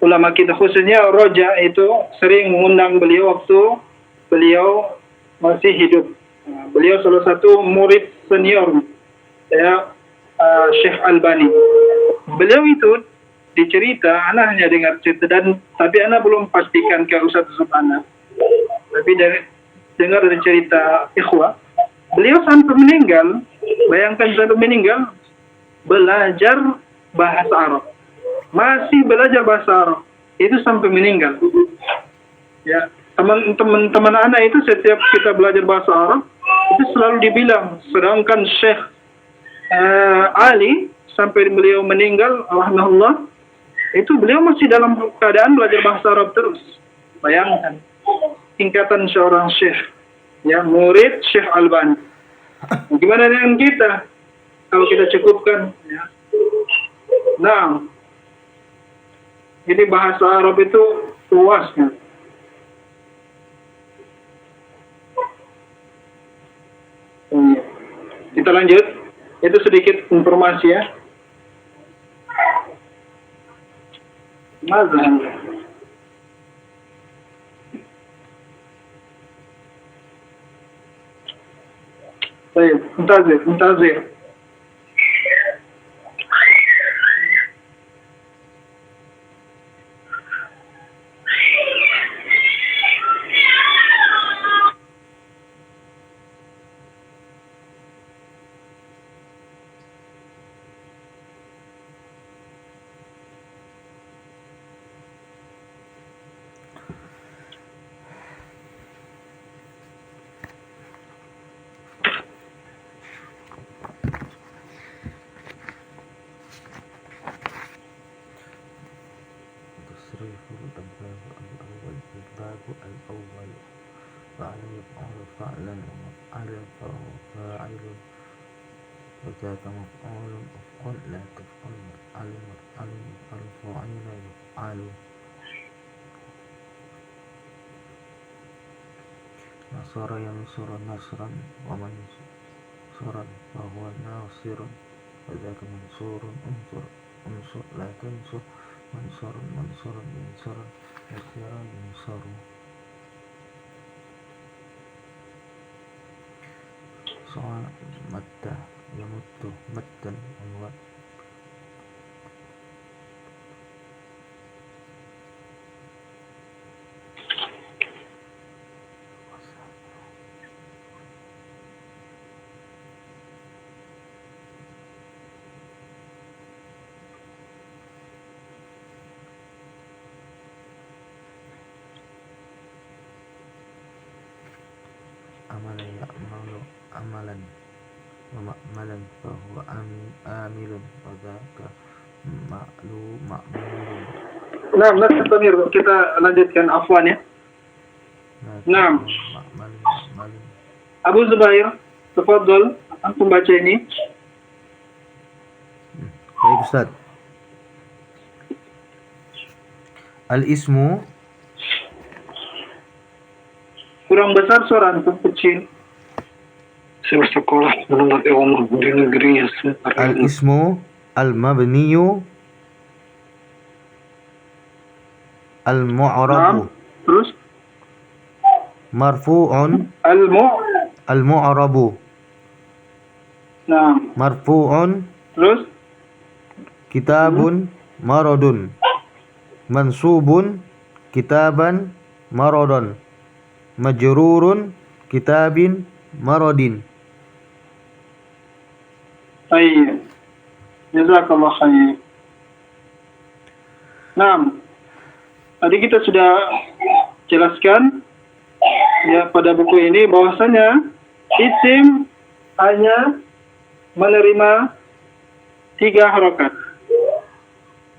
Ulama kita khususnya Roja itu sering mengundang beliau waktu beliau masih hidup. Nah, beliau salah satu murid senior ya, Syekh Albani. Beliau itu dicerita, ana hanya dengar cerita tapi ana belum pastikan ke Ustaz ana. Tapi dengar dari cerita ikhwah, beliau sampai meninggal, bayangkan sampai meninggal belajar bahasa Arab. Masih belajar bahasa Arab. Itu sampai meninggal. Ya, teman-teman anak itu setiap kita belajar bahasa Arab itu selalu dibilang, sedangkan Syekh Ali sampai beliau meninggal alhamdulillah itu beliau masih dalam keadaan belajar bahasa Arab terus. Bayangkan tingkatan seorang syekh, ya, murid Syekh Albani. Gimana dengan kita kalau kita cukupkan, ya? Nah, jadi bahasa Arab itu luas, ya. Kita lanjut. Itu sedikit informasi, ya. Mazhab. Baik, muntazir. تصريف الأبواب الأول الباب الأول فعل يفعل فعلا ومفعلا فهو فاعل وذاك مفعول أفعل لا تفعل مفعل مفعل فعل يفعل نصر ينصر نصرا ومنصرا فهو ناصر وذاك منصور انصر لا تنصر منصر ينصر ينصر مد يمد مدا عمل يعمل عملا ومأملا فهو آمل وذاك مأمول. Nah, kita lanjutkan afwan, ya. Nah, Abu Zubair, tafadhol, antum baca ini. Baik Ustaz. Al-ismu Kurang besar suara antum, kecil. Saya bersekolah menengah umum di negeri yang sebentar. al-ismu al-mabniyu al-mu'rabu Terus marfu'un al-mu'rabu Nah, marfu'un terus kitabun maradun mansubun kitaban maradun majrurun kitabin maradin. Baik. Jazakallah khair. Nah, tadi kita sudah jelaskan ya pada buku ini bahwasanya isim hanya menerima 3 harokat,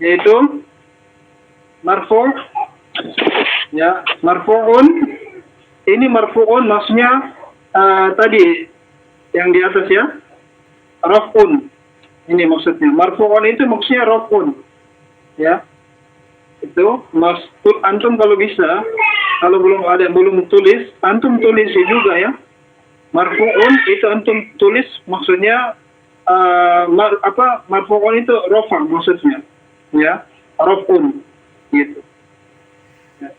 yaitu marfu', ya, marfu'un. Ini marfu'un maksudnya tadi yang di atas ya. Raf'un. Ini maksudnya. Marfu'un itu maksudnya raf'un. Ya. Itu maksud antum kalau bisa, kalau belum tulis, antum tulis juga ya. Marfu'un itu antum tulis maksudnya marfu'un itu rafa maksudnya. Ya. Raf'un gitu. Ya.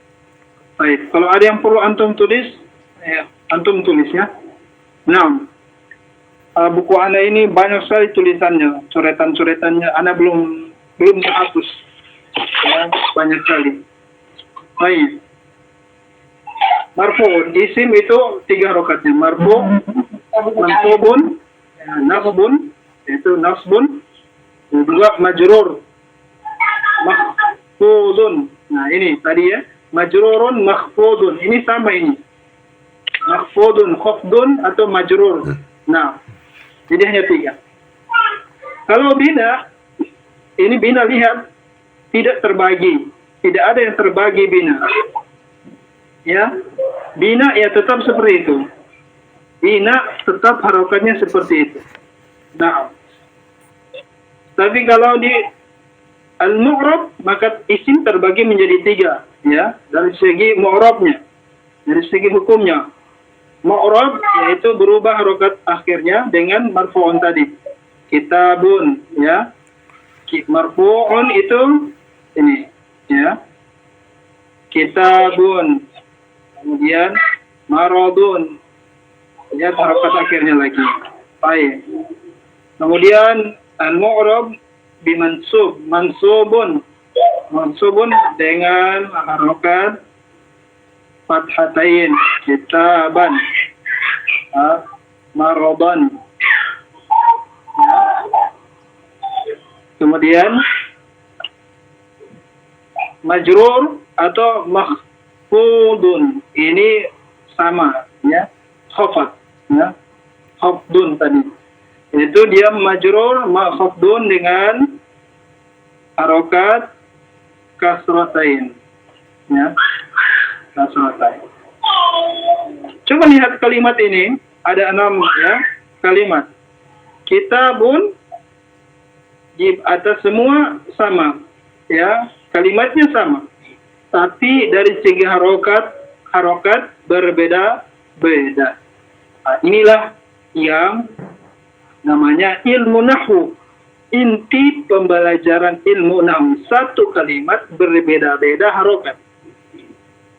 Baik, kalau ada yang perlu antum tulis, ya, antum tulis ya. Nah, buku Anda ini banyak sekali tulisannya, coretan-coretannya. Anda belum terhapus. Ya, banyak sekali. Baik. Marfu'un, isim itu 3 harokatnya. Marfu', mansubun, ya, nasbun, itu nasbun, dan juga majrur, makhfudun. Nah ini tadi ya, majrurun, makhfudun. Ini sama ini. Makhfudun, khafdun, atau majrur. Nah, jadi hanya 3. Kalau bina, ini bina lihat, tidak terbagi. Tidak ada yang terbagi bina. Ya, bina ya tetap seperti itu. Bina tetap harokatnya seperti itu. Nah, tapi kalau di al-mu'rab maka isim terbagi menjadi 3, ya, dari segi mu'rabnya, dari segi hukumnya. Mu'rab yaitu berubah harokat akhirnya dengan marfu'un tadi. Kitabun, ya. Marfu'un itu ini, ya. Kitabun. Kemudian maradun. Ya, harokat akhirnya lagi. Baik. Kemudian al-mu'rab bimansub, mansubun. Mansubun dengan harokat fathatain, kitaban, maradan. Ya. Kemudian majrur atau makhfudun, ini sama ya, khafat ya, khafdun tadi. Itu dia majrur khafdun dengan harokat kasratain ya, kasratain. Coba lihat kalimat ini, ada 6 ya kalimat. Kitabun di atas semua sama ya, kalimatnya sama, tapi dari segi harokat berbeda-beda. Nah, inilah yang namanya ilmu nahwu. Inti pembelajaran ilmu nahwu, satu kalimat berbeda-beda harokat.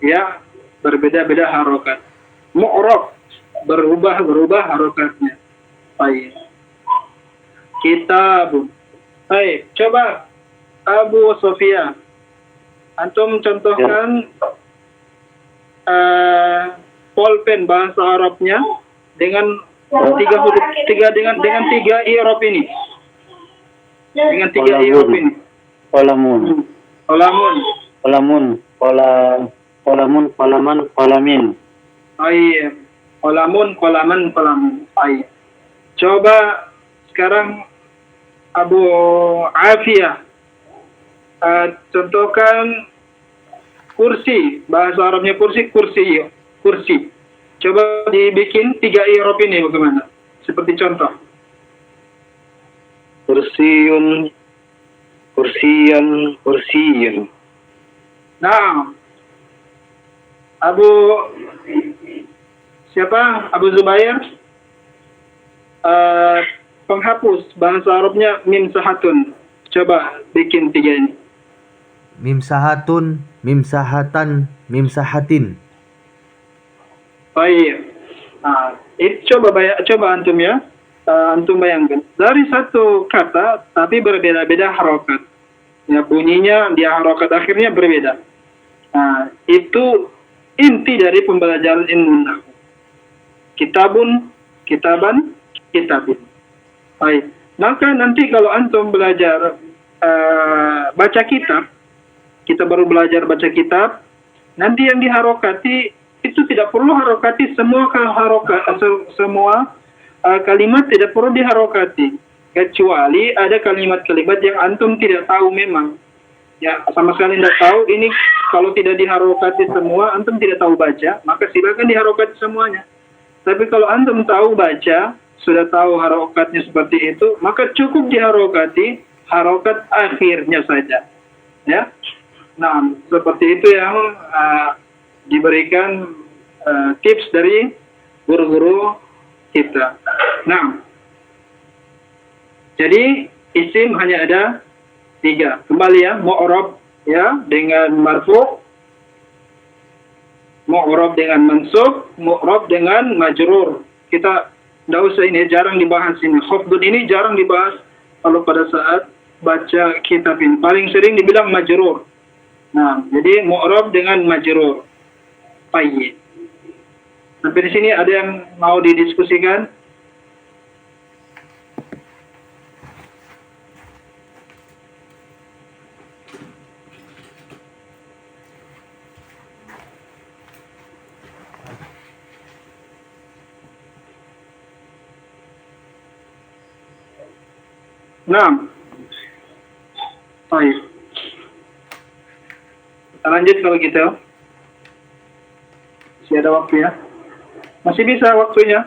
Ya, berbeda-beda harokat. Mu'rab berubah harokatnya. Baik. Kitabun. Baik, coba Abu Sofia, antum contohkan polpen bahasa Arabnya dengan 3 huruf, dengan 3 i'rab ini. Dengan 3 i'rab ini. Qalamun. Qalamun. Qalaman, qalamin. Baik. Qalaman. Baik. Coba sekarang Abu Afiyah, contohkan kursi, bahasa Arabnya kursi. Coba dibikin 3 i'rab ini bagaimana? Seperti contoh. Kursiyan. Nah, Abu Zubair, penghapus bahasa Arabnya mim sahatun. Coba bikin 3 ini. Mim sahatun, mim sahatan, mim sahatin. Baik. Nah, itu coba antum ya. Antum bayangkan. Dari satu kata tapi berbeda-beda harokat. Ya, bunyinya dia harokat akhirnya berbeda. Nah, itu inti dari pembelajaran ilmu nahwu. Kitabun, kitaban, kitabin. Baik. Maka nanti kalau antum belajar baca kitab, kita baru belajar baca kitab, nanti yang diharokati itu tidak perlu harokati semua kalimat, tidak perlu diharokati, kecuali ada kalimat-kalimat yang antum tidak tahu memang. Ya, sama sekali tidak tahu. Ini kalau tidak diharokati semua, antum tidak tahu baca, maka silakan diharokati semuanya. Tapi kalau antum tahu baca, sudah tahu harokatnya seperti itu, maka cukup diharokati harokat akhirnya saja. Ya. Nah, seperti itu yang diberikan tips dari guru-guru kita. Nah, jadi isim hanya ada 3. Kembali ya, mu'rab ya dengan marfu, mu'rab dengan mansub, mu'rab dengan majrur. Kita tidak usah ini, jarang dibahas ini. Khafdun ini jarang dibahas kalau pada saat baca kitab ini. Paling sering dibilang majrur. Nah, jadi mu'rab dengan majrur. Baik. Sampai di sini ada yang mau didiskusikan? Nah, baik. Kita lanjut kalau gitu. Masih ada waktu ya? Masih bisa waktunya?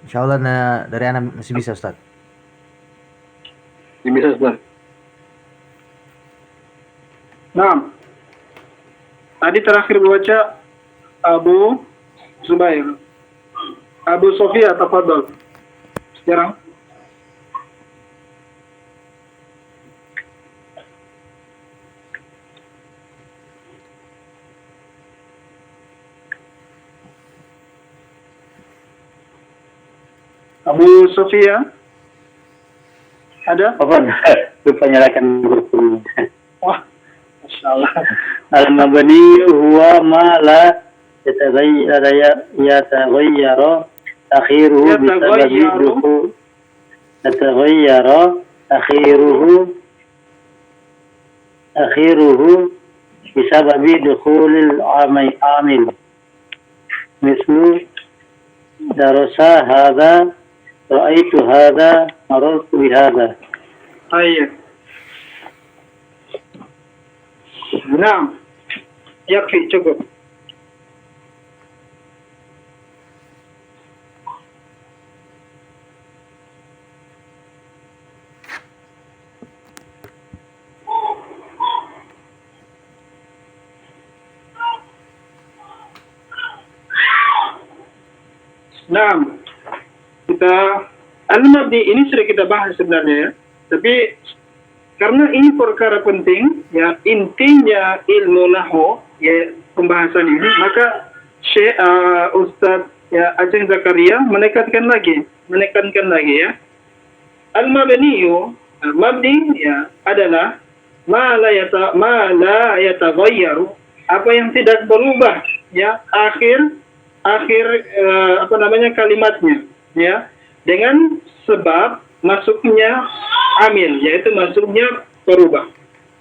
Insya Allah dari anak masih bisa Ustaz. Bisa, Ustaz. Nah, tadi terakhir baca Abu Zubair. Abu Sofia, tafadhol. Sekarang. Abu Sofia, ada? Apa? Lupa nyalakan bukunya. Wah, Masya Allah. Al-mabni huwa ma la yataghayyaru akhiruhu bisababi dukhul yataghayyaru akhiruhu bisababi dukhulil amil mislu darasa hadha ra'aitu hadha marartu bihadha. Baik. Nah, yakfi, cukup. Nah, kita al-mabni ini sudah kita bahas sebenarnya ya. Tapi karena ini perkara penting, ya intinya ilmu nahwu, ya pembahasan ini, maka Syekh Ustadz ya Ajeng Zakaria menekankan lagi ya. Al-mabniyu, mabni ya adalah ma la yataghayyaru, apa yang tidak berubah ya akhir kalimatnya ya, dengan sebab masuknya amil, yaitu masuknya perubah.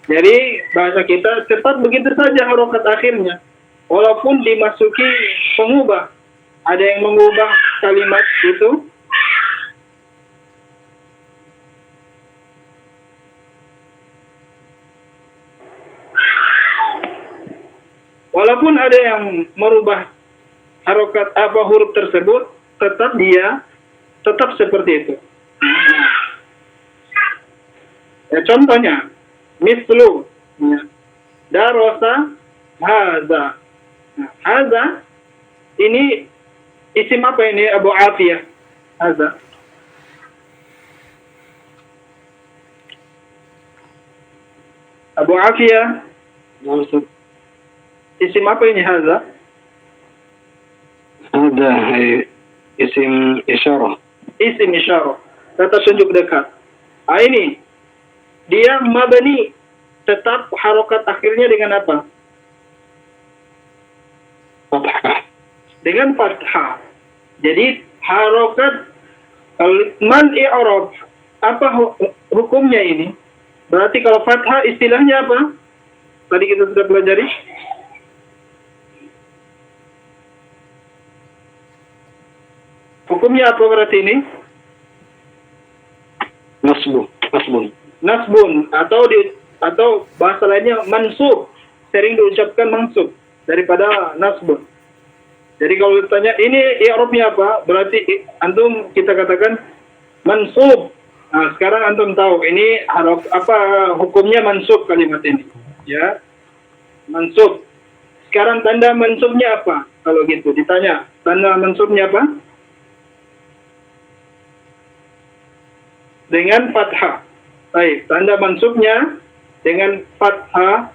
Jadi bahasa kita tetap begitu saja harokat akhirnya, walaupun dimasuki pengubah. Ada yang mengubah kalimat itu, walaupun ada yang merubah harokat huruf tersebut, tetap seperti itu. Ya, contohnya, mislu, ya, darasa hadza. Nah, hadza ini isim apa ini? Abu Afiyah. Hadza. Abu Afiyah. Isim apa ini hadza? Ada isim isyarah. Isim isyarah. Kata tunjuk dekat. Ini dia mabni, tetap harokat akhirnya dengan apa? Fathah. Dengan fathah. Jadi harokat mal i'rab, apa hukumnya ini? Berarti kalau fathah istilahnya apa? Tadi kita sudah pelajari. Hukumnya apa berarti ini? Nasbun atau bahasa lainnya mansub. Sering diucapkan mansub daripada nasbun. Jadi kalau ditanya ini i'rabnya apa? Berarti antum kita katakan mansub. Nah, sekarang antum tahu ini hukumnya mansub kalimat ini. Ya. Mansub. Sekarang tanda mansubnya apa? Kalau gitu ditanya, tanda mansubnya apa? Dengan fathah. Baik, tanda mansubnya dengan fathah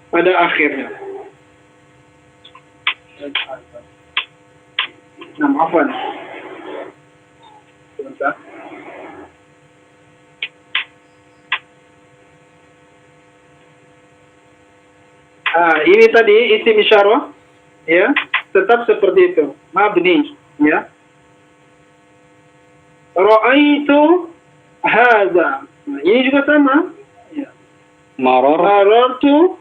pada akhirnya. Nah, maafan. Sebentar. Ini tadi isim isyarah, ya, tetap seperti itu, mabni, ya. Ra'aitu hadza. Nah, ini juga sama. Ya. Marartu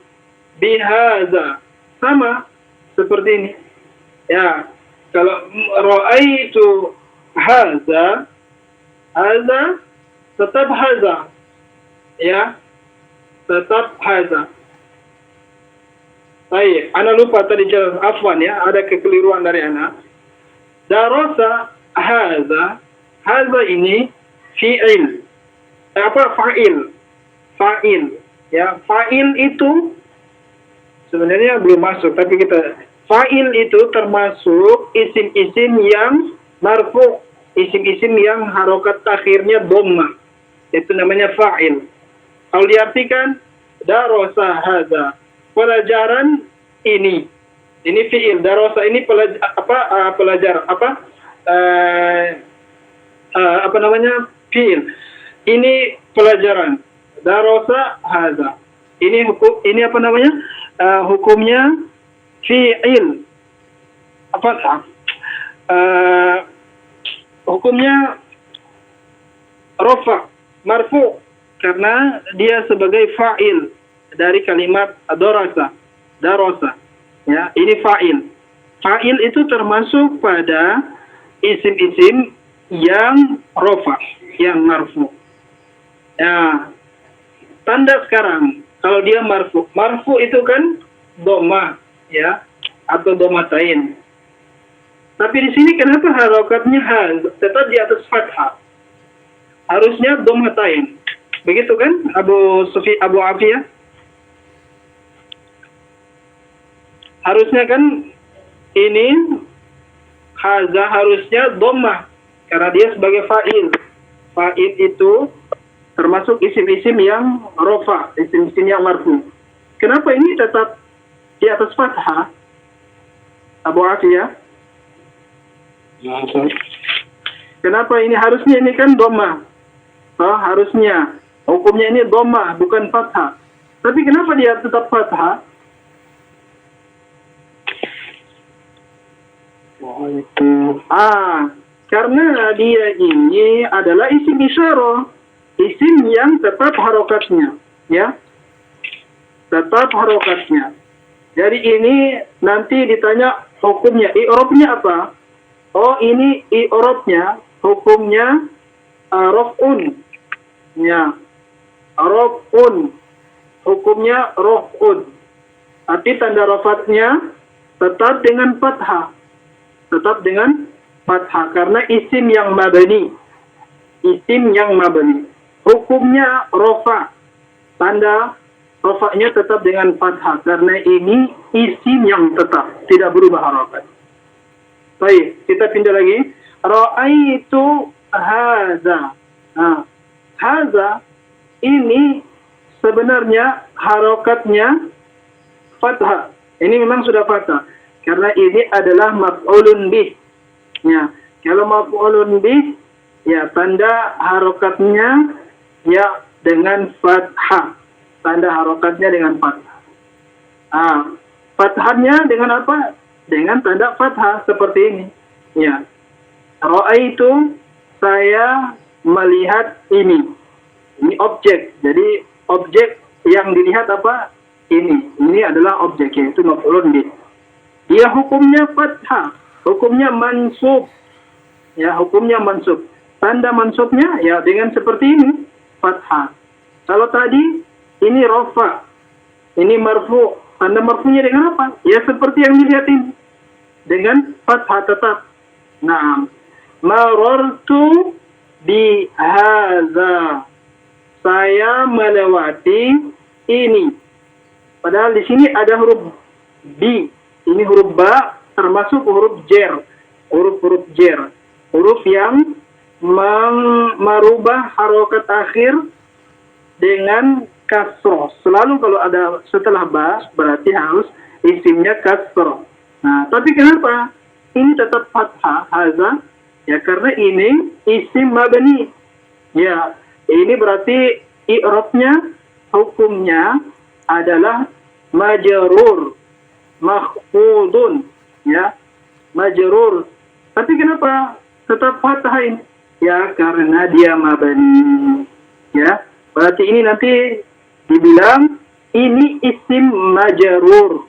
bihadza. Sama seperti ini. Ya, kalau ra'aitu hadza, tetap hadza. Ya. Tetap hadza. Baik, ana lupa tadi jelas, afwan ya, ada kekeliruan dari ana. Darasa hadza. Hadza ini fi'il. Fa'il. Fa'il. Ya, fa'il itu sebenarnya belum masuk, tapi fa'il itu termasuk isim-isim yang marfu, isim-isim yang harokat akhirnya dhamma. Itu namanya fa'il. Kalau diartikan darasa hadza, pelajaran ini fi'il. Darasa ini pelajar fi'il. Ini pelajaran. Darasa hadza. Ini hukumnya fi'il. Hukumnya rafa, marfu, karena dia sebagai fa'il dari kalimat darasa. Ya, ini fa'il. Fa'il itu termasuk pada isim-isim yang rafa, yang marfu. Ya, tanda sekarang kalau dia marfu. Marfu itu kan dhamma, ya, atau dhammatain. Tapi di sini kenapa harokatnya tetap di atas fathah? Harusnya dhammatain. Begitu kan, Abu Afiyah? Harusnya kan ini haza harusnya dhammah karena dia sebagai fa'il. Fa'il itu termasuk isim-isim yang rafa, isim-isim yang marfu. Kenapa ini tetap di atas fathah? Abu Afiyah? Kenapa ini harusnya ini kan dhammah? Harusnya hukumnya ini dhammah bukan fathah. Tapi kenapa dia tetap fathah? Karena dia ini adalah isim isyarah, isim yang tetap harokatnya, ya, tetap harokatnya. Jadi ini nanti ditanya hukumnya, i'rabnya apa? Oh, ini i'rabnya, hukumnya raf'un, ya, raf'un, hukumnya raf'un. Tapi tanda rafatnya tetap dengan fathah. Tetap dengan fathah karena isim yang mabni. Isim yang mabni. Hukumnya rafa. Tanda rafa'nya tetap dengan fathah karena ini isim yang tetap, tidak berubah harokat. Baik, kita pindah lagi. Ra'aitu hadza. Nah, hadza ini sebenarnya harokatnya fathah. Ini memang sudah fathah. Karena ini adalah maf'ulun bih. Ya, kalau maf'ulun bih, ya tanda harokatnya ya dengan fathah. Tanda harokatnya dengan fathah. Fathahnya dengan apa? Dengan tanda fathah seperti ini. Ya. Ra'aitu, saya melihat ini. Ini objek. Jadi objek yang dilihat apa? Ini. Ini adalah objek, yaitu maf'ulun bih. Dia hukumnya fathah, hukumnya mansub. Ya, hukumnya mansub. Tanda mansubnya ya dengan seperti ini, fathah. Kalau tadi ini rafa, ini marfu, tanda marfunya dengan apa? Ya seperti yang dilihat ini. Dengan fathah tetap. Nah, marartu bi hadza. Saya melewati ini. Padahal di sini ada huruf B. Ini huruf ba termasuk huruf jer. Huruf-huruf jer. Huruf yang merubah harokat akhir dengan kasroh. Selalu kalau ada setelah ba berarti harus isimnya kasroh. Nah, tapi kenapa ini tetap fathah haza? Ya karena ini isim mabni. Ya, ini berarti i'rabnya hukumnya adalah majrur, makhfudun, ya, majrur. Tapi kenapa tetap fathah ini? Ya karena dia mabni. Ya, berarti ini nanti dibilang ini isim majrur.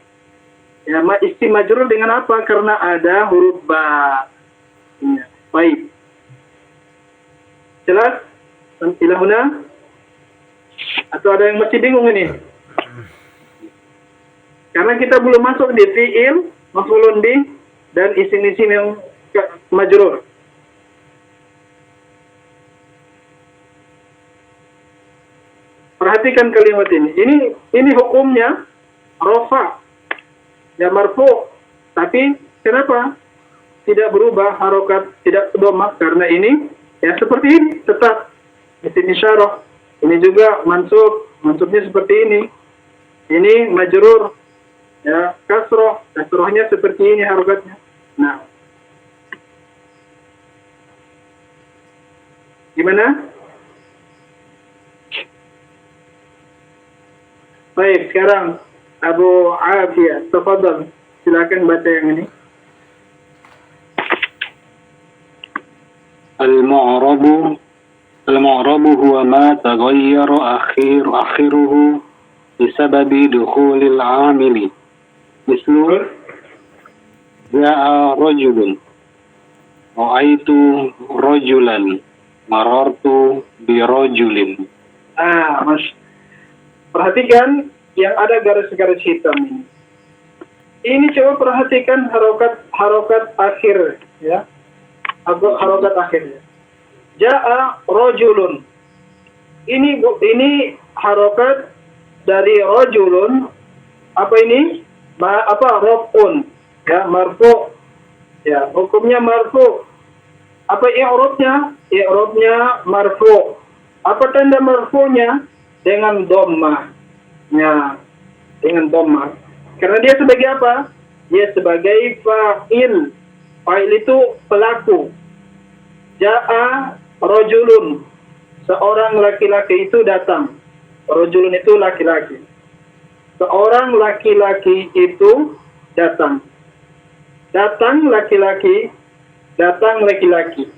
Ya, isim majrur dengan apa? Karena ada huruf ba. Ya, baik. Jelas? Ila huna? Atau ada yang masih bingung ini? Karena kita belum masuk di fi'il, maf'ulun bih, dan isim-isim yang majrur. Perhatikan kalimat ini. Ini hukumnya rafa, ya marfu. Tapi kenapa tidak berubah harokat, tidak dhamma? Karena ini ya seperti ini, tetap isim isyarah. Ini juga mansub, mansubnya seperti ini. Ini majrur, ya kasroh, kasrohnya seperti ini harokatnya. Nah, gimana? Baik, sekarang Abu Afiyah, tafadhal, silakan baca yang ini. المعرب هو ما تغير آخره بسبب دخول العامل مثل جاء رجل رأيت رجلا مررت برجل. Mas, perhatikan yang ada garis-garis hitam ini. Ini coba perhatikan harokat akhir, ya. Harokat akhirnya. Ja'a rajulun. Ini harokat dari rajulun. Apa ini? Raf'un. Ya, marfu. Ya, hukumnya marfu. Apa i'rabnya? I'rabnya marfu. Apa tanda marfunya? Dengan dhammah. Ya, dengan dhammah. Karena dia sebagai apa? Dia sebagai fa'il. Fa'il itu pelaku. Ja'a rajulun. Seorang laki-laki itu datang. Rajulun itu laki-laki. Seorang laki-laki itu datang. Datang laki-laki. Datang laki-laki.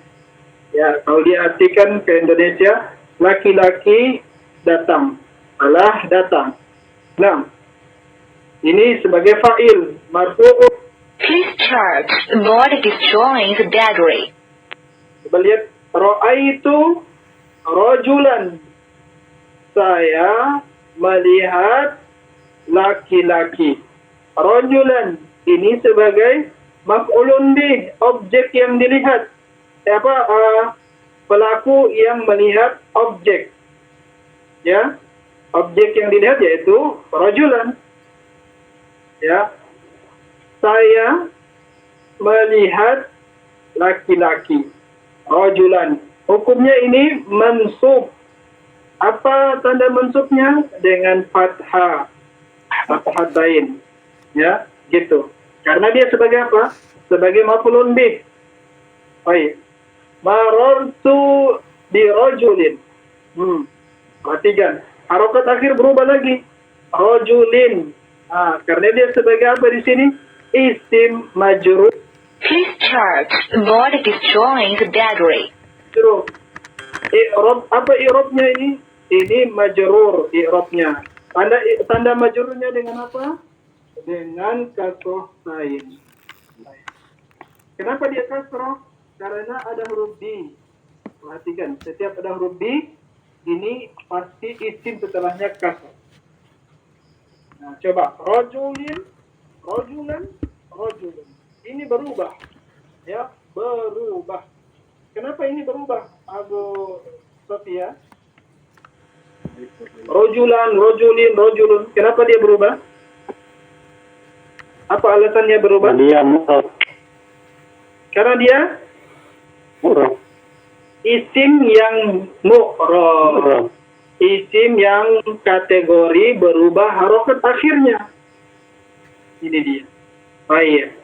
Ya, kalau diartikan ke Indonesia, laki-laki datang. Allah datang. Nah, ini sebagai fa'il. Marfu'u. Please charge. The board is destroying the battery. Coba lihat. Ra'aitu rajulan. Saya melihat laki-laki. Rajulan. Ini sebagai maf'ulun bih. Objek yang dilihat. Pelaku yang melihat objek. Ya. Objek yang dilihat yaitu rajulan. Ya. Saya melihat laki-laki. Rajulan. Hukumnya ini mansub. Apa tanda mansubnya? Dengan fathah. Fathatain. Ya, gitu. Karena dia sebagai apa? Sebagai maf'ulun bih. Baik. Marartu bi rajulin. Perhatikan. Harokat akhir berubah lagi. Rajulin. Karena dia sebagai apa di sini? Isim majrur. Please charge. The board is destroying the battery. Apa i'rabnya ini? Ini majrur i'rabnya. Tanda majrurnya dengan apa? Dengan kasroh sain. Kenapa dia kasroh? Karena ada huruf B. Perhatikan, setiap ada huruf B, ini pasti isim setelahnya kasroh. Nah, coba rojulin, rojulan, rojulun. Ini berubah, ya, berubah. Kenapa ini berubah, Abu Sofia? Rojulan, rojulin, rojulun. Kenapa dia berubah? Apa alasannya berubah? Dia mu'rab. Karena dia Mu'rab. isim yang mu'rab. Mu'rab. Isim yang kategori berubah harokat akhirnya. Ini dia. Baik.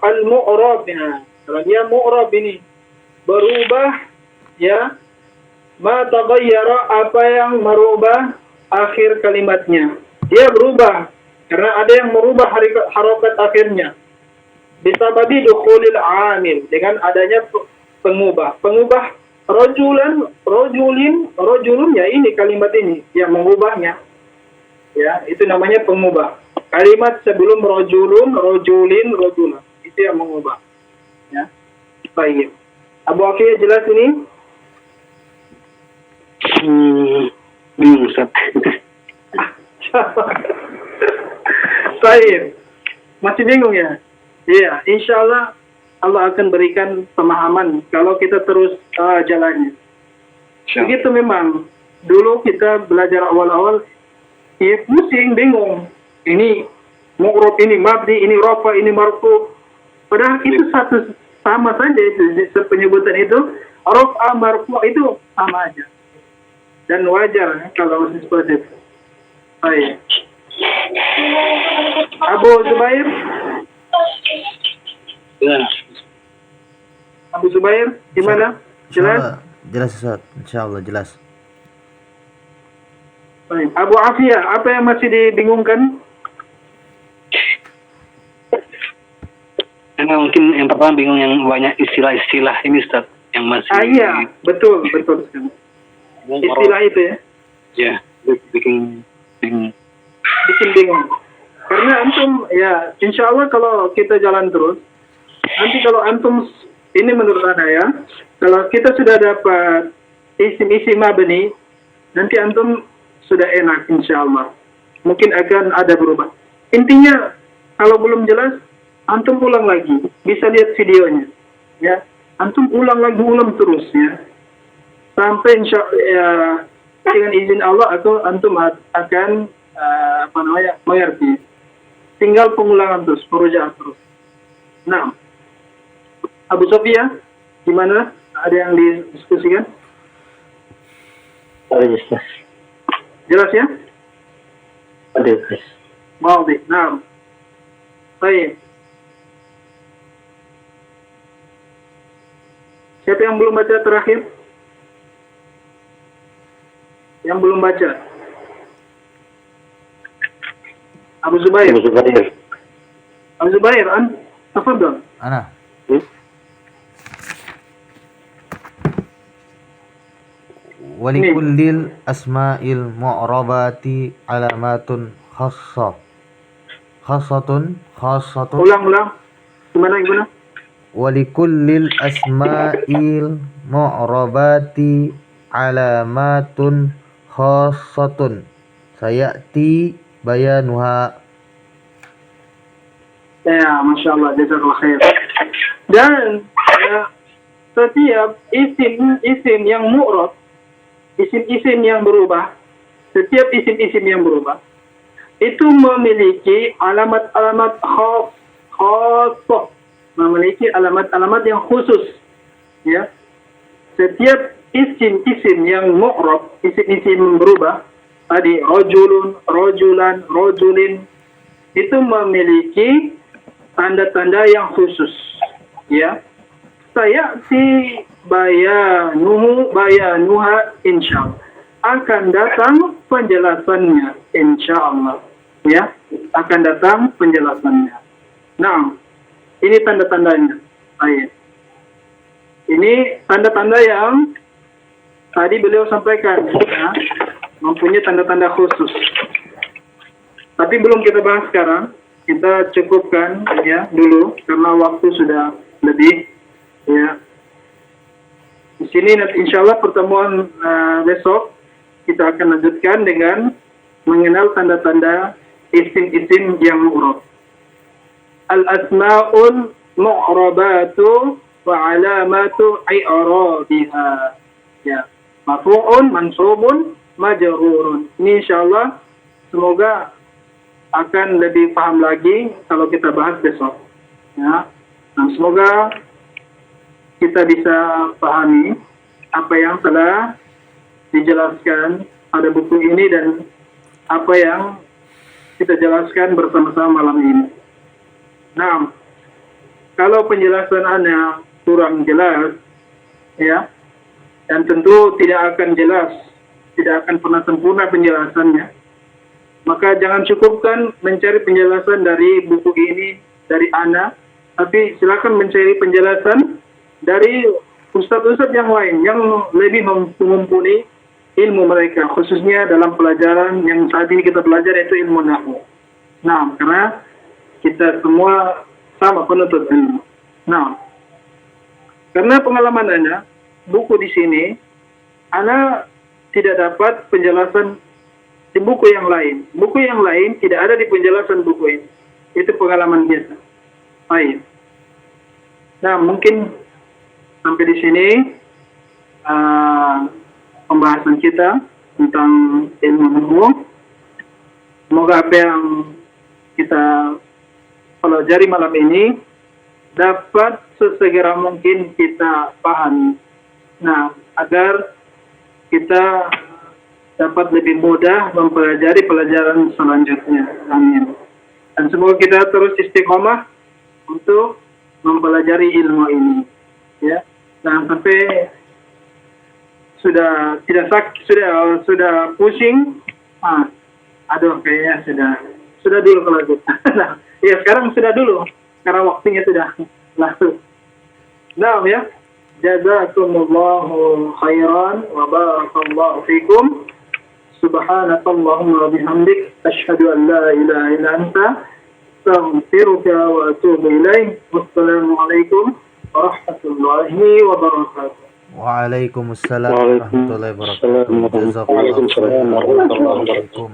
Al-mu'rab. Ya. Kalau dia mu'rab ini berubah, ya, ma taghayyara, apa yang merubah akhir kalimatnya. Dia berubah karena ada yang merubah harokat akhirnya. Bisababi dukhulil amil, dengan adanya pengubah. Pengubah rojulan, rojulin, rojulun, ya ini kalimat ini yang mengubahnya. Ya, itu namanya pengubah. Kalimat sebelum rojulun, rojulin, rojulan, itu yang mengubah. Ya. Baik. Abu Afiyah jelas ini? Bingung, Ustaz. Baik. Masih bingung ya? Iya, insya Allah Allah akan berikan pemahaman kalau kita terus jalannya. Begitu memang. Dulu kita belajar awal-awal, ya pusing, bingung. Ini mu'rab, ini mabni, ini rafa, ini marfu. Padahal itu satu sama saja itu penyebutan itu. Rafa, marfu itu sama aja. Dan wajar kalau seperti itu. Baik. Abu Zubair? Ya. Abu Zubair, gimana? Jelas? Insyaallah, jelas Ustaz. Insyaallah jelas. Baik. Abu Afiyah, apa yang masih dibingungkan? Karena mungkin yang pertama bingung yang banyak istilah-istilah ini, Ustaz, yang masih. Iya, betul sekali. Istilah itu ya, Ya, bikin bingung. bikin bingung. Karena antum, ya, insya Allah kalau kita jalan terus, nanti kalau antum, ini menurut Anda ya, kalau kita sudah dapat isim-isim mabni, nanti antum sudah enak insya Allah. Mungkin akan ada berubah. Intinya, kalau belum jelas, antum ulang lagi. Bisa lihat videonya. Ya, antum ulang terus ya. Sampai insya ya, dengan izin Allah antum akan mengerti. Tinggal pengulangan terus, perujahan terus. Nah, Abu Sofia, gimana? Ada yang didiskusikan? Ustaz. Jelas ya? Ada, Ustaz. Mau deh. Nah, baik. Siapa yang belum baca terakhir? Yang belum baca? Abu Zubair. Abu Zubair. Abu Zubair, tafadhal. Ana. Walikullil asma'il mu'rabati alamatun khassah. Khassatun. Ulang. Gimana? Walikullil asma'il mu'rabati alamatun khassatun. Sayati bayanuha. Ya, Masya Allah, jazakallah khair. Dan ya, setiap isim yang mu'rab, isim-isim yang berubah, setiap isim-isim yang berubah, itu memiliki alamat-alamat khassah, memiliki alamat-alamat yang khusus. Ya, setiap isim-isim yang mu'rab, isim-isim berubah, tadi rojulun, rojulan, rojulin, itu memiliki tanda-tanda yang khusus. Ya, saya si bayanuha insyaallah. Akan datang penjelasannya insyaallah. Ya, akan datang penjelasannya. Nah, ini tanda-tandanya. Baik. Ini tanda-tanda yang tadi beliau sampaikan, ya, mempunyai tanda-tanda khusus. Tapi belum kita bahas sekarang. Kita cukupkan ya dulu karena waktu sudah lebih. Ya. Di sini nanti insya Allah pertemuan besok kita akan lanjutkan dengan mengenal tanda-tanda isim-isim yang mu'rab. Al-asma'ul mu'rabatu wa alamatu i'rabiha. Ya, marfu'un, mansubun, majrurun. Ini insyaallah semoga akan lebih paham lagi kalau kita bahas besok. Ya. Nah, semoga kita bisa pahami apa yang telah dijelaskan pada buku ini dan apa yang kita jelaskan bersama-sama malam ini. Nah, kalau penjelasan Anda kurang jelas, ya, dan tentu tidak akan jelas, tidak akan pernah sempurna penjelasannya, maka jangan cukupkan mencari penjelasan dari buku ini, dari Anda, tapi silakan mencari penjelasan dari ustadz-ustadz yang lain yang lebih mumpuni ilmu mereka, khususnya dalam pelajaran yang saat ini kita belajar, yaitu ilmu nahwu. Nah, karena kita semua sama penuntut ilmu. Nah, karena pengalaman Anda, buku di sini, Anda tidak dapat penjelasan di buku yang lain. Buku yang lain tidak ada di penjelasan buku ini. Itu pengalaman biasa. Baik. Nah, mungkin sampai di sini pembahasan kita tentang ilmu nahwu. Semoga apa yang kita pelajari malam ini dapat sesegera mungkin kita pahami. Nah, agar kita dapat lebih mudah mempelajari pelajaran selanjutnya. Amin. Dan semoga kita terus istiqomah untuk mempelajari ilmu ini. Ya, jangan sampai sudah tidak sakit, sudah pusing. Aduh, kayaknya sudah dulu kalau gitu. Nah, ya sekarang sudah dulu karena waktunya sudah lalu. Nah, ya. Jazakumullahu khairan wa barakallahu fikum. Subhanakallahumma wa bihamdik asyhadu an la ilaha illa anta astaghfiruka wa atubu ilaik. Wassalamu alaikum warahmatullahi wabarakatuh. Waalaikumsalam warahmatullahi wabarakatuh. Jazakallahu khairan. Waalaikumsalam warahmatullahi wabarakatuh.